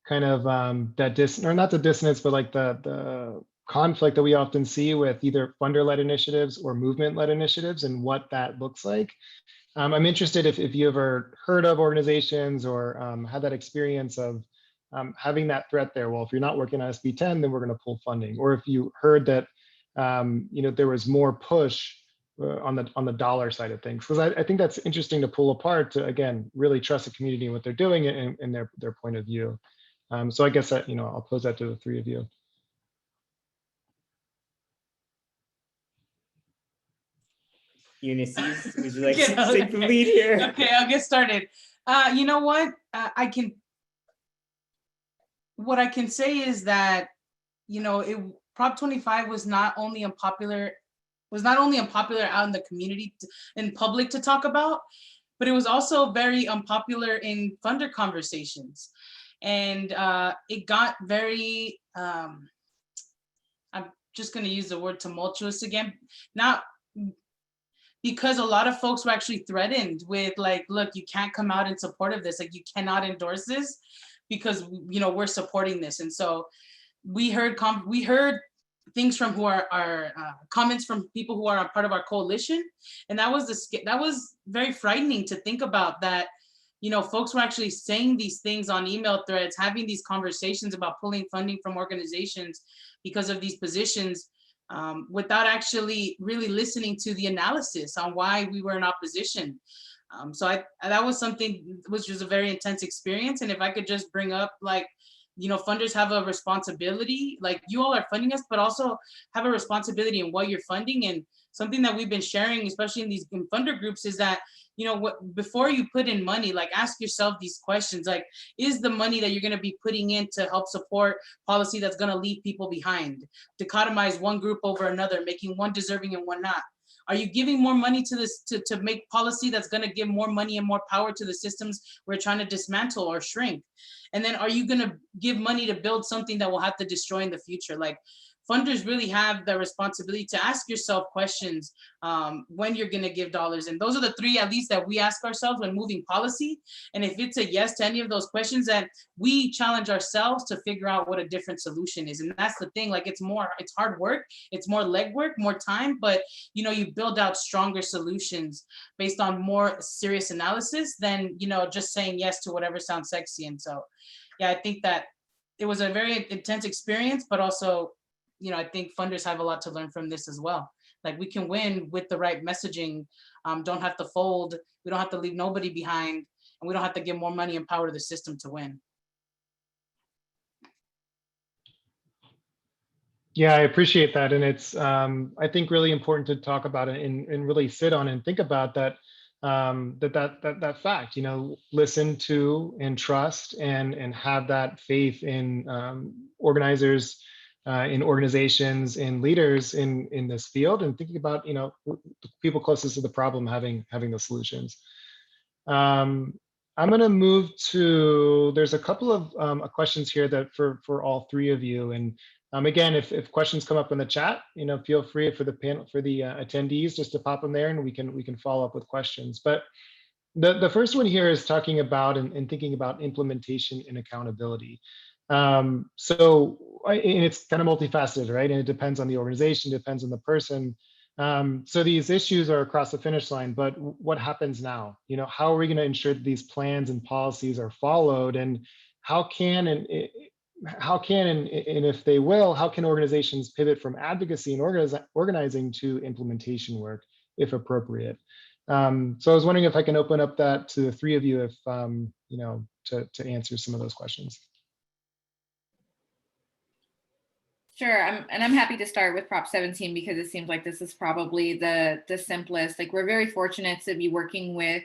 kind of or not the dissonance, but like the conflict that we often see with either funder-led initiatives or movement-led initiatives, and what that looks like. I'm interested if you ever heard of organizations or had that experience of having that threat there. Well, if you're not working on SB 10, then we're going to pull funding. Or if you heard that, you know, there was more push on the dollar side of things, because I think that's interesting to pull apart to, again, really trust the community and what they're doing and their point of view. So I guess that, you know, I'll pose that to the three of you. Ulysses, would you like Yeah, to take the lead here? Okay, I'll get started. You know what? What I can say is that, Prop 25 was not only unpopular out in the community, in public to talk about, but it was also very unpopular in funder conversations. And it got very, I'm just going to use the word tumultuous again, not because a lot of folks were actually threatened with like, look, you can't come out in support of this, like you cannot endorse this because we're supporting this. And so we heard things from who are comments from people who are a part of our coalition, and that was very frightening to think about, that folks were actually saying these things on email threads, having these conversations about pulling funding from organizations because of these positions, without actually really listening to the analysis on why we were in opposition. So that was something which was a very intense experience. And if I could just bring up, like, funders have a responsibility, like you all are funding us, but also have a responsibility in what you're funding. And something that we've been sharing, especially in funder groups, is that, before you put in money, like ask yourself these questions, like, is the money that you're going to be putting in to help support policy that's going to leave people behind, dichotomize one group over another, making one deserving and one not? Are you giving more money to this to make policy that's going to give more money and more power to the systems we're trying to dismantle or shrink? And then are you going to give money to build something that will have to destroy in the future? Like, funders really have the responsibility to ask yourself questions when you're going to give dollars. And those are the three, at least, that we ask ourselves when moving policy. And if it's a yes to any of those questions, then we challenge ourselves to figure out what a different solution is. And that's the thing, like, it's hard work, it's more legwork, more time, but you build out stronger solutions based on more serious analysis than, just saying yes to whatever sounds sexy. And so, yeah, I think that it was a very intense experience, but also, I think funders have a lot to learn from this as well. Like, we can win with the right messaging, don't have to fold, we don't have to leave nobody behind, and we don't have to give more money and power to the system to win. Yeah, I appreciate that. And it's, I think, really important to talk about it and really sit on and think about that, that fact, listen to and trust and have that faith in organizers, in organizations, in leaders in this field, and thinking about, the people closest to the problem having the solutions. I'm going to move to, there's a couple of questions here that for all three of you. And again, if questions come up in the chat, feel free for the panel, for the attendees, just to pop them there, and we can follow up with questions. But the first one here is talking about and thinking about implementation and accountability. And it's kind of multifaceted, right? And it depends on the organization, depends on the person. So these issues are across the finish line, but what happens now? How are we going to ensure that these plans and policies are followed? And how can and if they will, how can organizations pivot from advocacy and organizing to implementation work, if appropriate? So I was wondering if I can open up that to the three of you, if to answer some of those questions. Sure, I'm happy to start with Prop 17 because it seems like this is probably the simplest. Like, we're very fortunate to be working with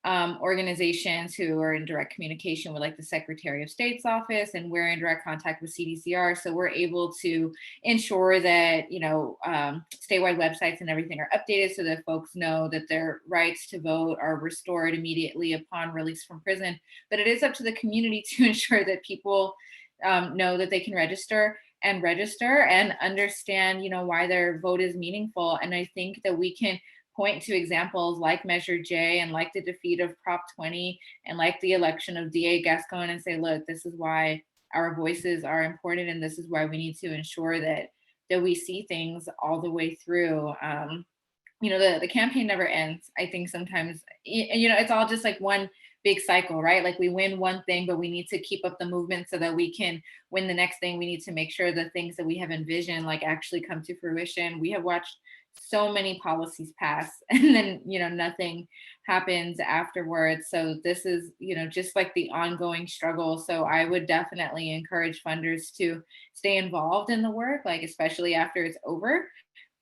organizations who are in direct communication with, like, the Secretary of State's office, and we're in direct contact with CDCR. So we're able to ensure that, statewide websites and everything are updated so that folks know that their rights to vote are restored immediately upon release from prison. But it is up to the community to ensure that people know that they can register and understand, why their vote is meaningful. And I think that we can point to examples like Measure J and like the defeat of Prop 20 and like the election of DA Gascón and say, look, this is why our voices are important, and this is why we need to ensure that we see things all the way through. The campaign never ends. I think sometimes, it's all just like one big cycle, right? Like, we win one thing, but we need to keep up the movement so that we can win the next thing. We need to make sure the things that we have envisioned like actually come to fruition. We have watched so many policies pass and then, nothing happens afterwards. So this is, just like the ongoing struggle. So I would definitely encourage funders to stay involved in the work, like, especially after it's over.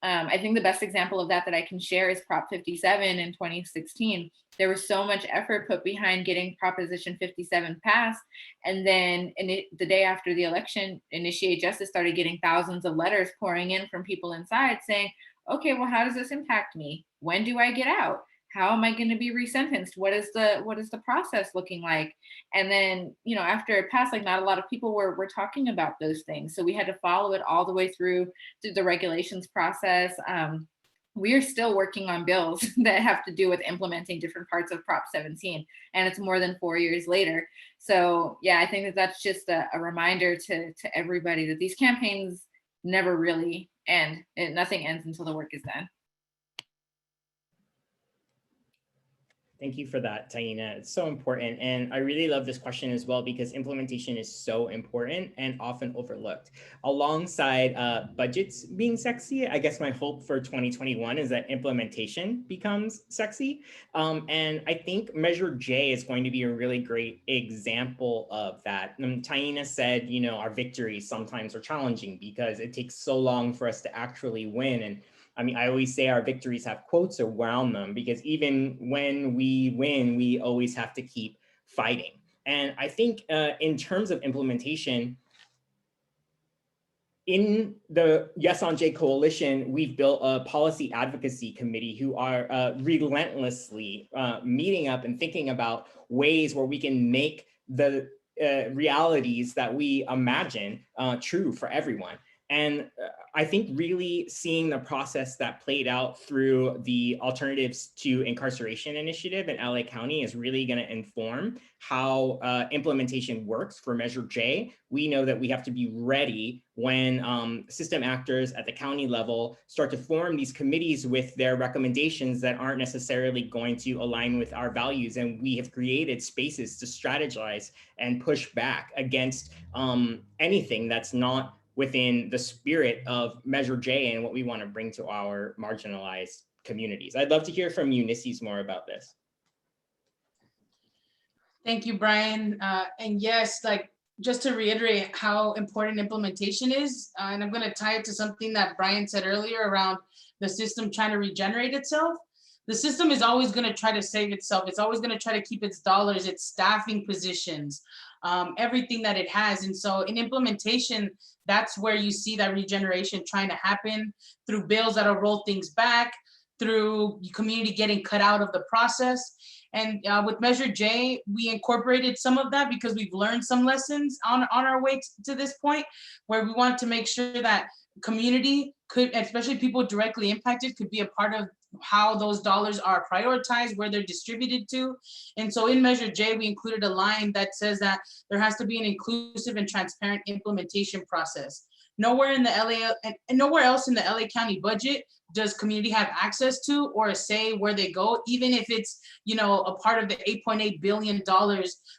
I think the best example of that I can share is Prop 57 in 2016. There was so much effort put behind getting Proposition 57 passed. And then the day after the election, Initiate Justice started getting thousands of letters pouring in from people inside saying, okay, well, how does this impact me? When do I get out? How am I going to be resentenced? What is the process looking like? And then, after it passed, like not a lot of people were talking about those things. So we had to follow it all the way through the regulations process. We are still working on bills that have to do with implementing different parts of Prop 17, and it's more than 4 years later. So yeah, I think that's just a reminder to everybody that these campaigns never really end. Nothing ends until the work is done. Thank you for that, Taina. It's so important. And I really love this question as well, because implementation is so important and often overlooked. Alongside budgets being sexy, I guess my hope for 2021 is that implementation becomes sexy. And I think Measure J is going to be a really great example of that. Taina said, our victories sometimes are challenging because it takes so long for us to actually win. And I mean, I always say our victories have quotes around them, because even when we win, we always have to keep fighting. And I think in terms of implementation, in the Yes on J coalition, we've built a policy advocacy committee who are relentlessly meeting up and thinking about ways where we can make the realities that we imagine true for everyone. And I think really seeing the process that played out through the Alternatives to Incarceration initiative in LA County is really going to inform how implementation works for Measure J. We know that we have to be ready when system actors at the county level start to form these committees with their recommendations that aren't necessarily going to align with our values. And we have created spaces to strategize and push back against anything that's not within the spirit of Measure J and what we want to bring to our marginalized communities. I'd love to hear from you, Nissis, more about this. Thank you, Brian. And yes, just to reiterate how important implementation is, and I'm going to tie it to something that Brian said earlier around the system trying to regenerate itself. The system is always going to try to save itself. It's always going to try to keep its dollars, its staffing positions, everything that it has. And so in implementation, that's where you see that regeneration trying to happen through bills that'll roll things back, through community getting cut out of the process. And with Measure J, we incorporated some of that because we've learned some lessons on our way to this point, where we want to make sure that community could, especially people directly impacted, could be a part of how those dollars are prioritized, where they're distributed to. And so in Measure J, we included a line that says that there has to be an inclusive and transparent implementation process. Nowhere in the LA and nowhere else in the LA County budget does community have access to or a say where they go, even if it's, a part of the $8.8 billion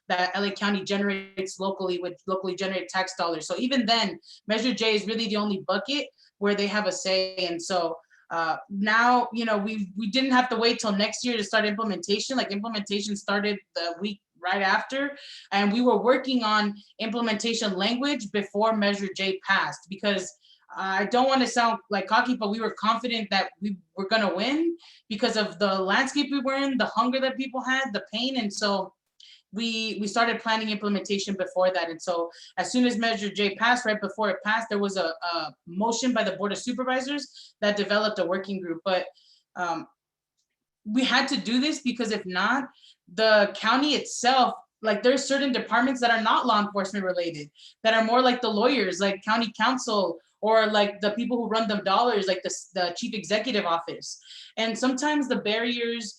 that LA County generates locally with locally generated tax dollars. So even then, Measure J is really the only bucket where they have a say. And so now, we didn't have to wait till next year to start implementation. Like implementation started the week right after, and we were working on implementation language before Measure J passed, because I don't want to sound like cocky, but we were confident that we were going to win because of the landscape we were in, the hunger that people had, the pain. And so we started planning implementation before that. And so as soon as Measure J passed, right before it passed, there was a motion by the Board of Supervisors that developed a working group. But we had to do this because if not, the county itself, there's certain departments that are not law enforcement related, that are more like the lawyers, like county council, or like the people who run the dollars, like the chief executive office. And sometimes the barriers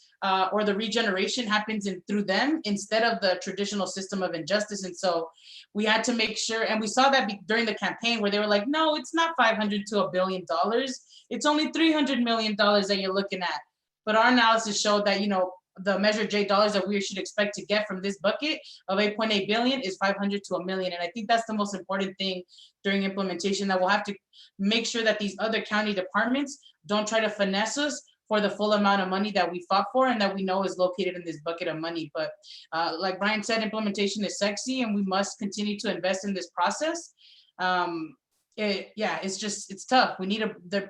or the regeneration happens through them instead of the traditional system of injustice. And so we had to make sure, and we saw that during the campaign where they were like, no, it's not $500 to $1 billion. It's only $300 million that you're looking at. But our analysis showed that, the Measure J dollars that we should expect to get from this bucket of 8.8 billion is 500 to $1 million. And I think that's the most important thing during implementation, that we'll have to make sure that these other county departments don't try to finesse us for the full amount of money that we fought for and that we know is located in this bucket of money. But like Brian said, implementation is sexy and we must continue to invest in this process. it's tough.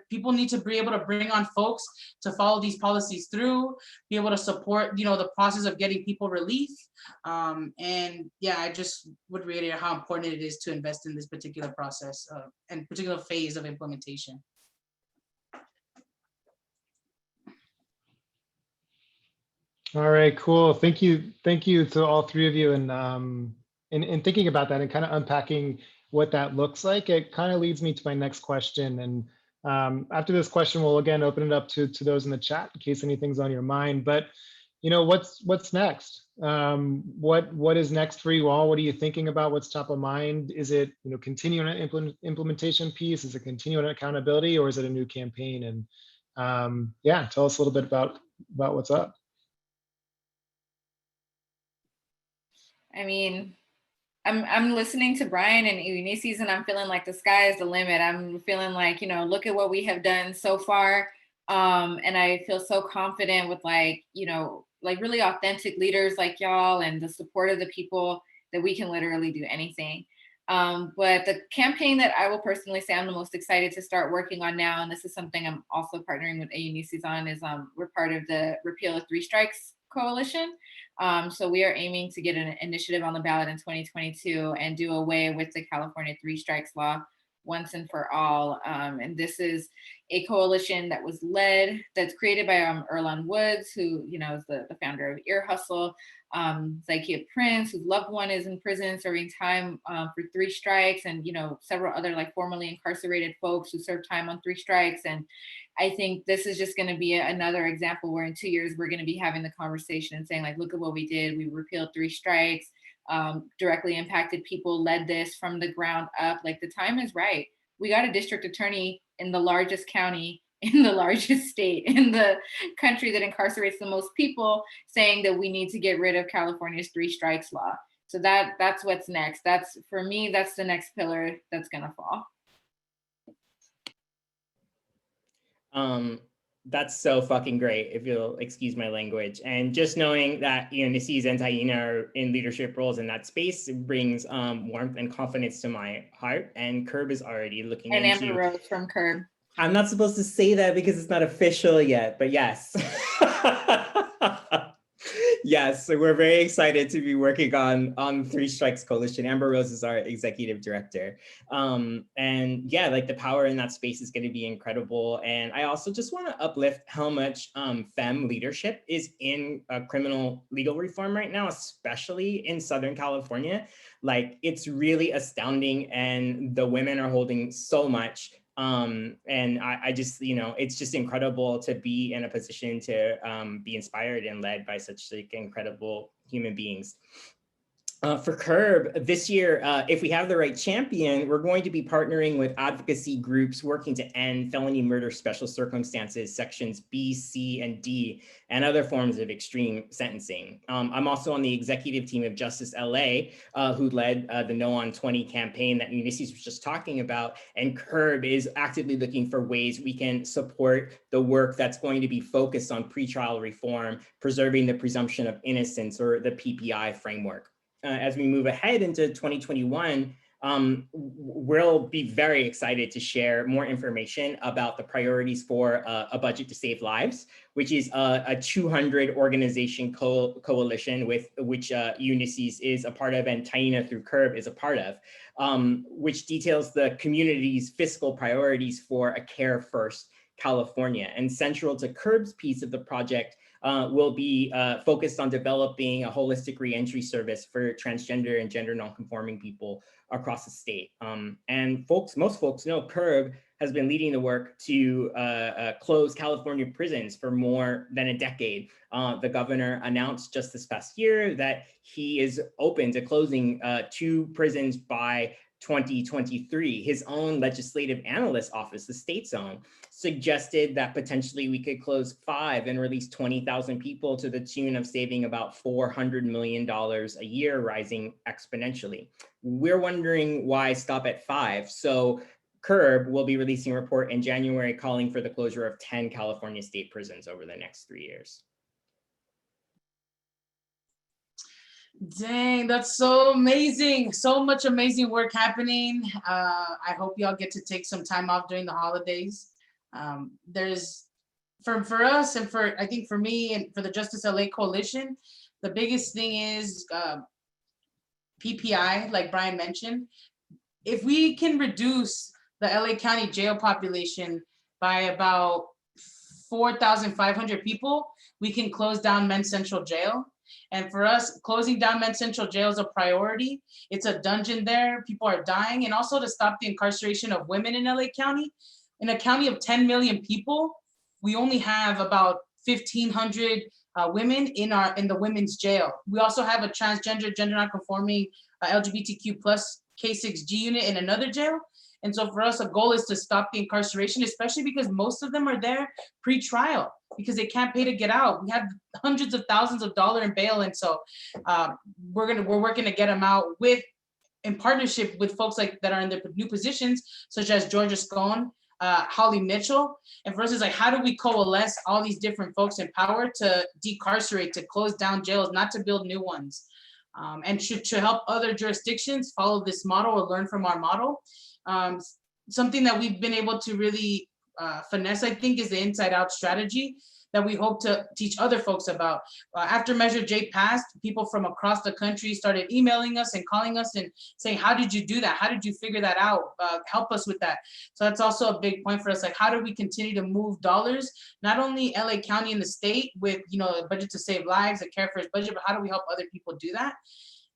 People need to be able to bring on folks to follow these policies through, be able to support, the process of getting people relief. And yeah, I just would reiterate how important it is to invest in this particular process and particular phase of implementation. All right, cool. Thank you to all three of you. And in thinking about that and kind of unpacking what that looks like, it kind of leads me to my next question. And after this question, we'll again open it up to those in the chat in case anything's on your mind. But what's next? What is next for you all? What are you thinking about? What's top of mind? Is it continuing an implementation piece? Is it continuing accountability, or is it a new campaign? And yeah, tell us a little bit about what's up. I mean, I'm listening to Brian and Eunice's, and I'm feeling like the sky is the limit. I'm feeling like, look at what we have done so far. And I feel so confident with like really authentic leaders like y'all and the support of the people that we can literally do anything. But the campaign that I will personally say I'm the most excited to start working on now, and this is something I'm also partnering with Eunice's on, is we're part of the Repeal of Three Strikes Coalition. So we are aiming to get an initiative on the ballot in 2022 and do away with the California Three Strikes law once and for all. And this is a coalition that was that's created by Earlonne Woods, who is the founder of Ear Hustle, Zykia Prince, whose loved one is in prison serving time for three strikes, and several other like formerly incarcerated folks who served time on three strikes. And I think this is just going to be another example where in 2 years we're going to be having the conversation and saying like, look at what we did. We repealed three strikes, directly impacted people, led this from the ground up. Like, the time is right. We got a district attorney in the largest county, in the largest state in the country that incarcerates the most people, saying that we need to get rid of California's three strikes law. So that's what's next. That's, for me, that's the next pillar that's going to fall. That's so fucking great, if you'll excuse my language. And just knowing that Nisses and Taina are in leadership roles in that space brings warmth and confidence to my heart. And Curb is already looking and into— Amber Rose from Curb. I'm not supposed to say that because it's not official yet, but yes. Yes, so we're very excited to be working on Three Strikes Coalition. Amber Rose is our executive director. And yeah, like the power in that space is going to be incredible. And I also just want to uplift how much femme leadership is in criminal legal reform right now, especially in Southern California. Like, it's really astounding, and the women are holding so much. And I just, it's just incredible to be in a position to be inspired and led by such like incredible human beings. For Curb this year, if we have the right champion, we're going to be partnering with advocacy groups working to end felony murder special circumstances, sections B, C, and D, and other forms of extreme sentencing. I'm also on the executive team of Justice LA, who led the No on 20 campaign that Ulysses was just talking about. And Curb is actively looking for ways we can support the work that's going to be focused on pretrial reform, preserving the presumption of innocence, or the PPI framework. As we move ahead into 2021, we'll be very excited to share more information about the priorities for a budget to save lives, which is a 200 organization coalition with which Ulysses is a part of, and Taina through Curb is a part of, which details the community's fiscal priorities for a care first California. And central to Curb's piece of the project will be focused on developing a holistic reentry service for transgender and gender nonconforming people across the state. And most folks know Curb has been leading the work to close California prisons for more than a decade. The governor announced just this past year that he is open to closing 2 prisons by 2023. His own legislative analyst office, the state's own, suggested that potentially we could close 5 and release 20,000 people to the tune of saving about $400 million a year, rising exponentially. We're wondering why stop at 5. So Curb will be releasing a report in January calling for the closure of 10 California state prisons over the next 3 years. Dang, that's so amazing. So much amazing work happening. I hope y'all get to take some time off during the holidays. There's for us and for I think for me and for the Justice LA Coalition, the biggest thing is PPI, like Brian mentioned. If we can reduce the LA County jail population by about 4,500 people, we can close down Men's Central Jail. And for us, closing down Men's Central Jail is a priority. It's a dungeon there. People are dying. And also to stop the incarceration of women in LA County. In a county of 10 million people, we only have about 1,500 women in the women's jail. We also have a transgender, gender nonconforming LGBTQ plus K6G unit in another jail. And so for us, a goal is to stop the incarceration, especially because most of them are there pre-trial because they can't pay to get out. We have hundreds of thousands of dollars in bail. And so we're working to get them out in partnership with folks like that are in their new positions, such as GeorgeGascón, Holly Mitchell. And for us, it's like, how do we coalesce all these different folks in power to decarcerate, to close down jails, not to build new ones? And to help other jurisdictions follow this model or learn from our model. Something that we've been able to really finesse, I think, is the inside out strategy that we hope to teach other folks about. After Measure J passed, people from across the country started emailing us and calling us and saying, how did you do that? How did you figure that out? Help us with that. So that's also a big point for us. Like, how do we continue to move dollars, not only LA County and the state with, a budget to save lives, a Care First budget, but how do we help other people do that?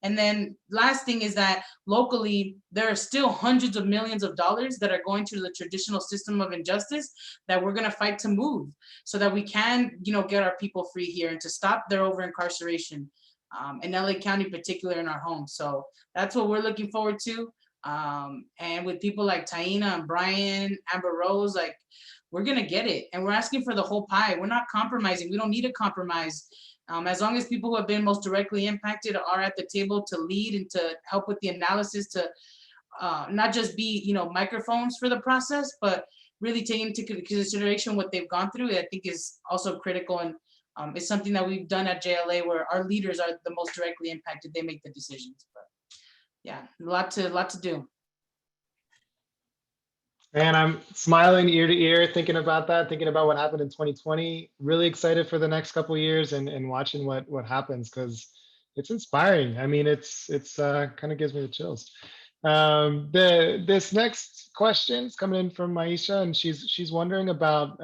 And then last thing is that locally, there are still hundreds of millions of dollars that are going to the traditional system of injustice that we're going to fight to move so that we can, get our people free here and to stop their over incarceration in LA County, particularly in our homes. So that's what we're looking forward to. And with people like Taina and Brian, Amber Rose, like, we're going to get it. And we're asking for the whole pie. We're not compromising. We don't need to compromise. As long as people who have been most directly impacted are at the table to lead and to help with the analysis, to not just be, microphones for the process, but really take into consideration what they've gone through, I think is also critical. And it's something that we've done at JLA where our leaders are the most directly impacted. They make the decisions. But yeah, a lot to do. And I'm smiling ear to ear, thinking about that, thinking about what happened in 2020. Really excited for the next couple of years and watching what happens because it's inspiring. I mean, it's kind of gives me the chills. This next question is coming in from Maisha, and she's wondering about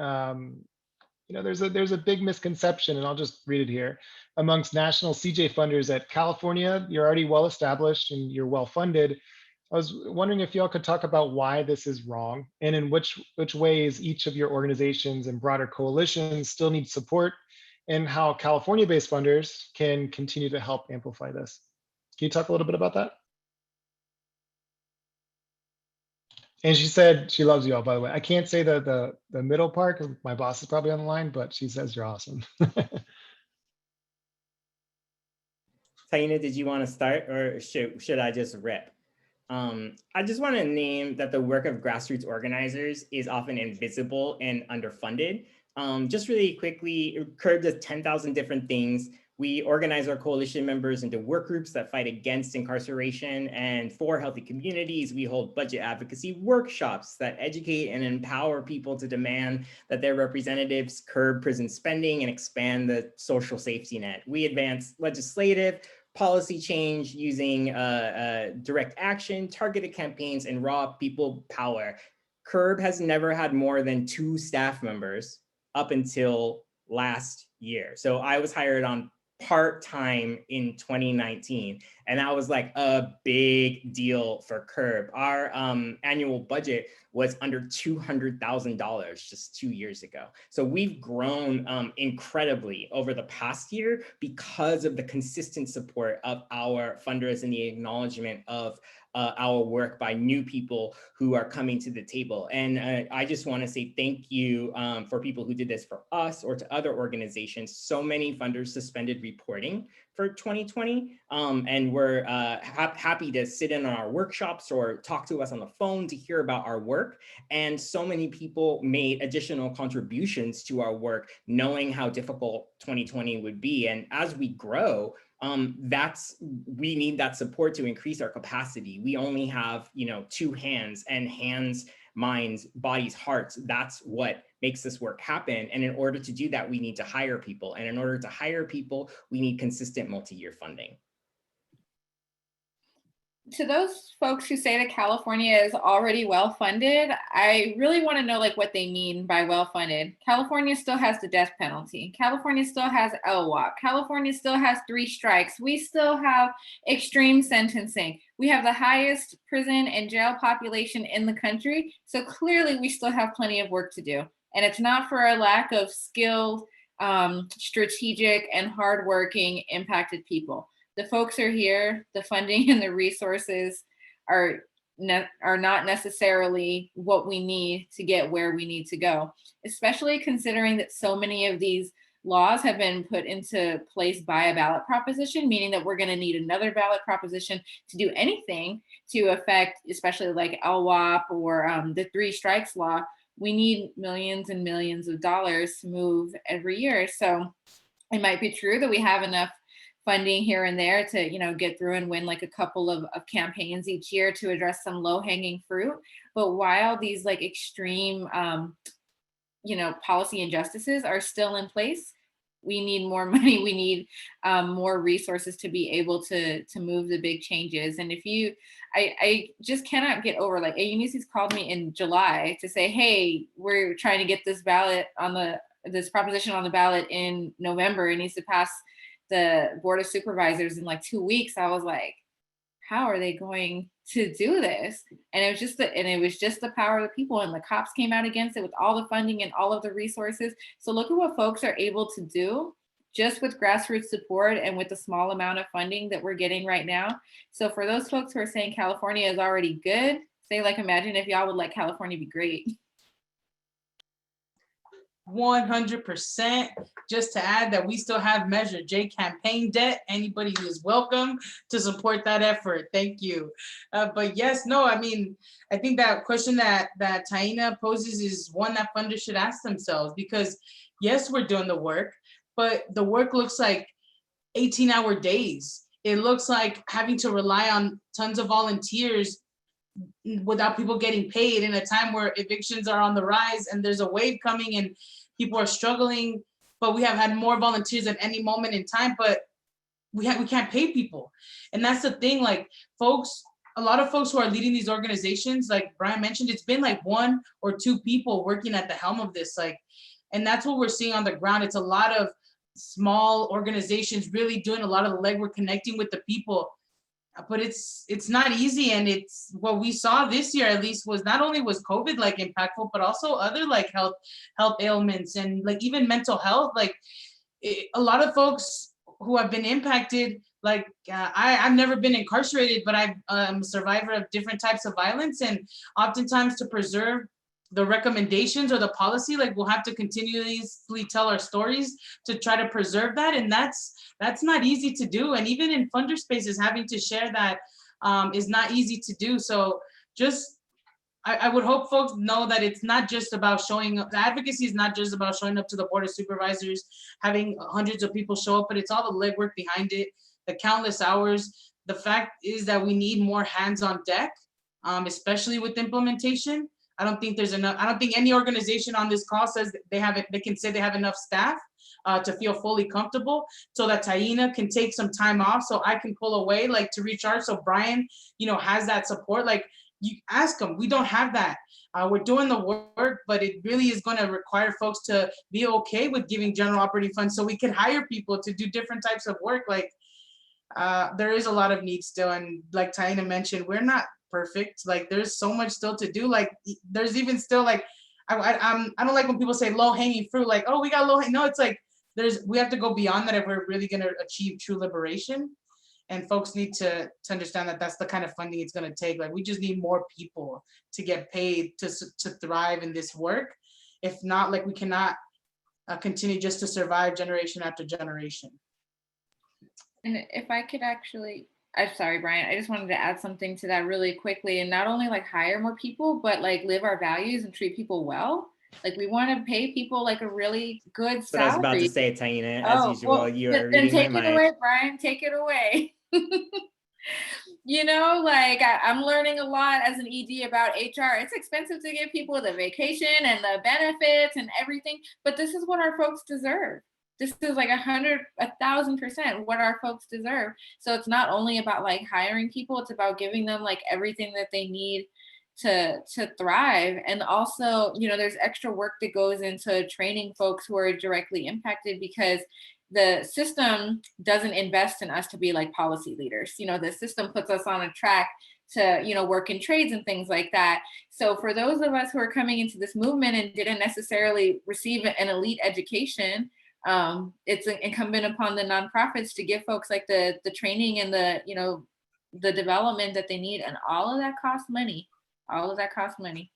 there's a big misconception, and I'll just read it here. Amongst national CJ funders at California, you're already well established and you're well funded. I was wondering if y'all could talk about why this is wrong and in which ways each of your organizations and broader coalitions still need support and how California-based funders can continue to help amplify this. Can you talk a little bit about that? And she said she loves you all, by the way. I can't say the middle part because my boss is probably on the line, but she says you're awesome. Taina, did you want to start or should I just rip? I just want to name that the work of grassroots organizers is often invisible and underfunded. Just really quickly, CURB does 10,000 different things. We organize our coalition members into work groups that fight against incarceration and for healthy communities. We hold budget advocacy workshops that educate and empower people to demand that their representatives curb prison spending and expand the social safety net. We advance legislative policy change using direct action, targeted campaigns, and raw people power. CURB has never had more than 2 staff members up until last year. So I was hired on part-time in 2019, and that was like a big deal for CURB. Our annual budget was under $200,000 just 2 years ago. So we've grown incredibly over the past year because of the consistent support of our funders and the acknowledgement of our work by new people who are coming to the table. And I just want to say thank you for people who did this for us or to other organizations. So many funders suspended reporting for 2020, and and we're happy to sit in on our workshops or talk to us on the phone to hear about our work. And so many people made additional contributions to our work, knowing how difficult 2020 would be. And as we grow, we need that support to increase our capacity. We only have, 2 hands, and hands, minds, bodies, hearts. That's what makes this work happen. And in order to do that, we need to hire people. And in order to hire people, we need consistent multi-year funding. To those folks who say that California is already well-funded, I really want to know what they mean by well-funded. California still has the death penalty. California still has LWOP. California still has 3 strikes. We still have extreme sentencing. We have the highest prison and jail population in the country. So clearly we still have plenty of work to do. And it's not for a lack of skilled, strategic, and hardworking impacted people. The folks are here, the funding and the resources are not necessarily what we need to get where we need to go, especially considering that so many of these laws have been put into place by a ballot proposition, meaning that we're going to need another ballot proposition to do anything to affect, especially like LWOP or the 3 strikes law. We need millions and millions of dollars to move every year. So it might be true that we have enough funding here and there to, get through and win a couple of campaigns each year to address some low-hanging fruit. But while these extreme, policy injustices are still in place, we need more money. We need more resources to be able to move the big changes. And I just cannot get over, Eunice's called me in July to say, hey, we're trying to get this this proposition on the ballot in November. It needs to pass the Board of Supervisors in 2 weeks. I was like, how are they going to do this? And it was just the power of the people, and the cops came out against it with all the funding and all of the resources. So look at what folks are able to do just with grassroots support and with the small amount of funding that we're getting right now. So for those folks who are saying California is already good, say imagine if y'all would let California be great. 100%. Just to add that we still have Measure J campaign debt. Anybody who is welcome to support that effort. Thank you. But yes, no, I think that question that Taina poses is one that funders should ask themselves, because yes, we're doing the work, but the work looks like 18-hour days. It looks like having to rely on tons of volunteers without people getting paid in a time where evictions are on the rise and there's a wave coming and people are struggling, but we have had more volunteers at any moment in time, but we can't pay people. And that's the thing, a lot of folks who are leading these organizations, like Brian mentioned, it's been 1 or 2 people working at the helm of this, and that's what we're seeing on the ground. It's a lot of small organizations really doing a lot of the legwork, connecting with the people. But it's not easy, and it's what we saw this year at least was not only was COVID impactful, but also other health ailments and even mental health. A lot of folks who have been impacted, I've never been incarcerated, but I'm a survivor of different types of violence, and oftentimes to preserve the recommendations or the policy, we'll have to continuously tell our stories to try to preserve that. And that's not easy to do. And even in funder spaces, having to share that is not easy to do. So I would hope folks know that it's not just about showing up. The advocacy is not just about showing up to the Board of Supervisors, having hundreds of people show up, but it's all the legwork behind it, the countless hours. The fact is that we need more hands on deck, especially with implementation. I don't think there's enough. I don't think any organization on this call says they can say they have enough staff to feel fully comfortable, so that Taina can take some time off, so I can pull away to recharge. So Brian, has that support. You ask them. We don't have that. We're doing the work, but it really is going to require folks to be okay with giving general operating funds so we can hire people to do different types of work. There is a lot of need still, and like Taina mentioned, we're not perfect. There's so much still to do. There's even still I don't like when people say low hanging fruit, oh, we got low hanging. No, it's we have to go beyond that if we're really going to achieve true liberation. And folks need to understand that that's the kind of funding it's going to take. We just need more people to get paid to thrive in this work. If not, we cannot continue just to survive generation after generation. And if I could actually I'm sorry, Brian. I just wanted to add something to that really quickly, and not only like hire more people, but like live our values and treat people well. Like we want to pay people like a really good But I was about to salary. say, Taina, as Oh, usual, well, you are then reading my take it mind. away, Brian. Take it away. You know, like I'm learning a lot as an ED about HR. It's expensive to give people the vacation and the benefits and everything, but this is what our folks deserve. This is like 1,000% what our folks deserve. So it's not only about like hiring people, it's about giving them like everything that they need to thrive. And also, you know, there's extra work that goes into training folks who are directly impacted, because the system doesn't invest in us to be like policy leaders. You know, the system puts us on a track to, you know, work in trades and things like that. So for those of us who are coming into this movement and didn't necessarily receive an elite education, it's incumbent upon the nonprofits to give folks like the training and the, you know, the development that they need. And all of that costs money. All of that costs money.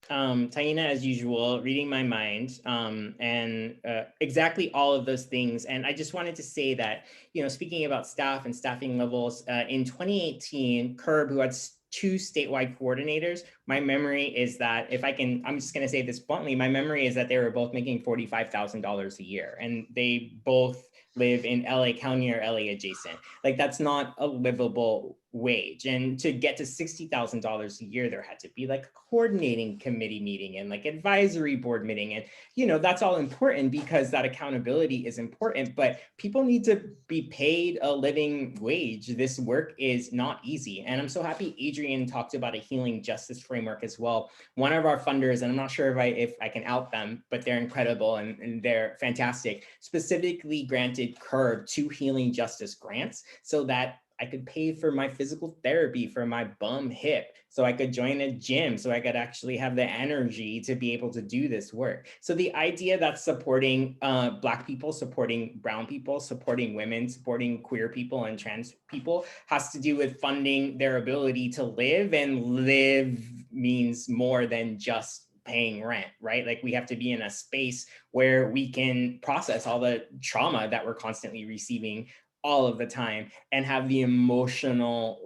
Taina, as usual, reading my mind, and exactly all of those things. And I just wanted to say that, you know, speaking about staff and staffing levels, in 2018, CURB, who had two statewide coordinators, my memory is that, I'm just going to say this bluntly, my memory is that they were both making $45,000 a year, and they both live in LA County or LA adjacent. Like, that's not a livable wage. And to get to $60,000 a year, there had to be like a coordinating committee meeting and like advisory board meeting. And, you know, that's all important because that accountability is important, but people need to be paid a living wage. This work is not easy. And I'm so happy Adrian talked about a healing justice framework as well. One of our funders, and I'm not sure if I can out them, but they're incredible and they're fantastic, specifically granted CURB 2 healing justice grants so that I could pay for my physical therapy for my bum hip, so I could join a gym, so I could actually have the energy to be able to do this work. So the idea that supporting Black people, supporting brown people, supporting women, supporting queer people and trans people has to do with funding their ability to live, and live means more than just paying rent, right? Like, we have to be in a space where we can process all the trauma that we're constantly receiving all of the time and have the emotional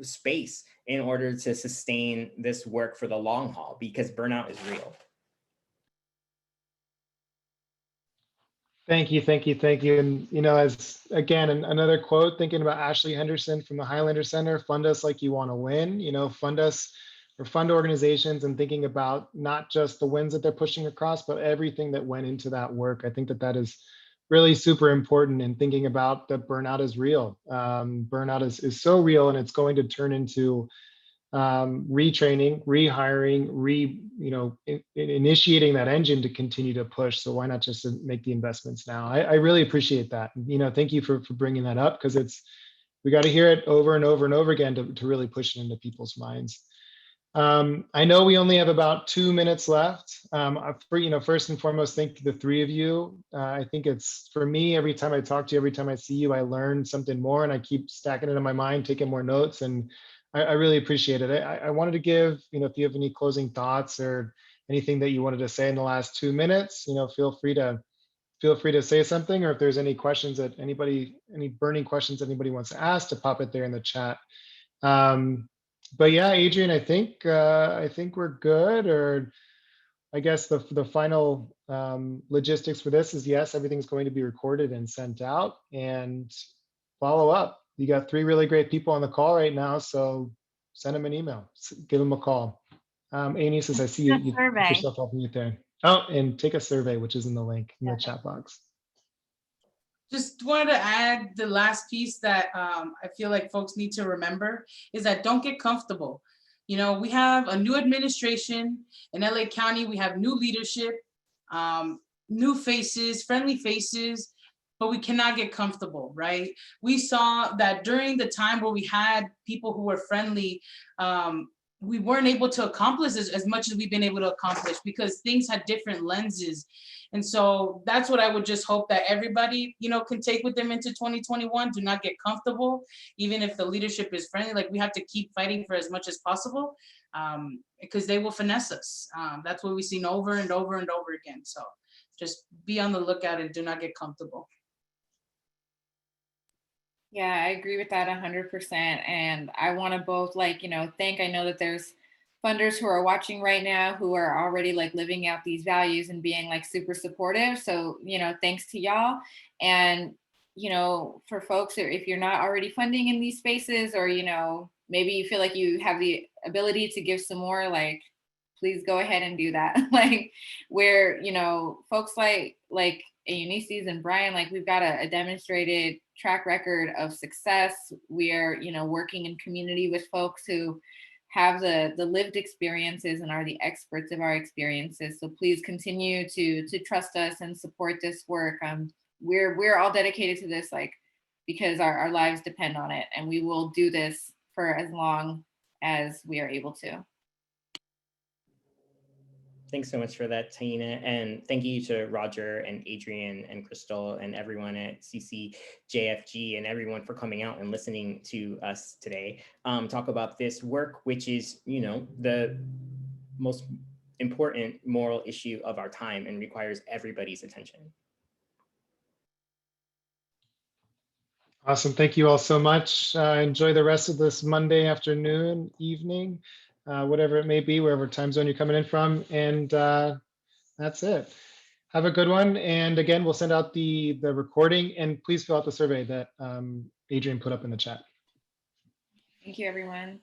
space in order to sustain this work for the long haul, because burnout is real. Thank you, thank you, thank you. And, you know, as again, another quote, thinking about Ashley Henderson from the Highlander Center, fund us like you want to win, you know, fund us or fund organizations, and thinking about not just the wins that they're pushing across, but everything that went into that work. I think that that is really super important, and thinking about that burnout is real. Burnout is so real, and it's going to turn into retraining, rehiring, initiating that engine to continue to push. So why not just make the investments now? I really appreciate that. You know, thank you for bringing that up, because we got to hear it over and over and over again to really push it into people's minds. I know we only have about 2 minutes left. First and foremost, thank the three of you. I think it's, for me, every time I talk to you, every time I see you, I learn something more, and I keep stacking it in my mind, taking more notes, and I really appreciate it. I wanted to give, if you have any closing thoughts or anything that you wanted to say in the last 2 minutes, feel free to say something, or if there's any questions that any burning questions anybody wants to ask, to pop it there in the chat. But yeah, Adrian, I think we're good. Or I guess the final logistics for this is, yes, everything's going to be recorded and sent out, and follow up. You got 3 really great people on the call right now, so send them an email, give them a call. Aeneas, I see you put yourself off mute there. Oh, and take a survey, which is in the link in the chat box. Just wanted to add the last piece that I feel like folks need to remember is that don't get comfortable. You know, we have a new administration in LA County. We have new leadership, new faces, friendly faces, but we cannot get comfortable, right? We saw that during the time where we had people who were friendly, we weren't able to accomplish as much as we've been able to accomplish, because things had different lenses. And so that's what I would just hope that everybody, can take with them into 2021. Do not get comfortable, even if the leadership is friendly. Like, we have to keep fighting for as much as possible, because they will finesse us. That's what we've seen over and over and over again. So just be on the lookout and do not get comfortable. Yeah, I agree with that 100%. And I want to both thank, I know that there's funders who are watching right now who are already like living out these values and being like super supportive. So, thanks to y'all. And, for folks, if you're not already funding in these spaces, or, maybe you feel like you have the ability to give some more, like, please go ahead and do that. Like, where, folks like Eunice's and Brian, like, we've got a demonstrated track record of success. We are, working in community with folks who have the lived experiences and are the experts of our experiences. So please continue to trust us and support this work. We're all dedicated to this, like, because our lives depend on it, and we will do this for as long as we are able to. Thanks so much for that, Taina. And thank you to Roger and Adrian and Crystal and everyone at CCJFG and everyone for coming out and listening to us today talk about this work, which is, the most important moral issue of our time and requires everybody's attention. Awesome. Thank you all so much. Enjoy the rest of this Monday afternoon, evening, whatever it may be, wherever time zone you're coming in from. And that's it. Have a good one. And again, we'll send out the recording, and please fill out the survey that Adrian put up in the chat. Thank you, everyone.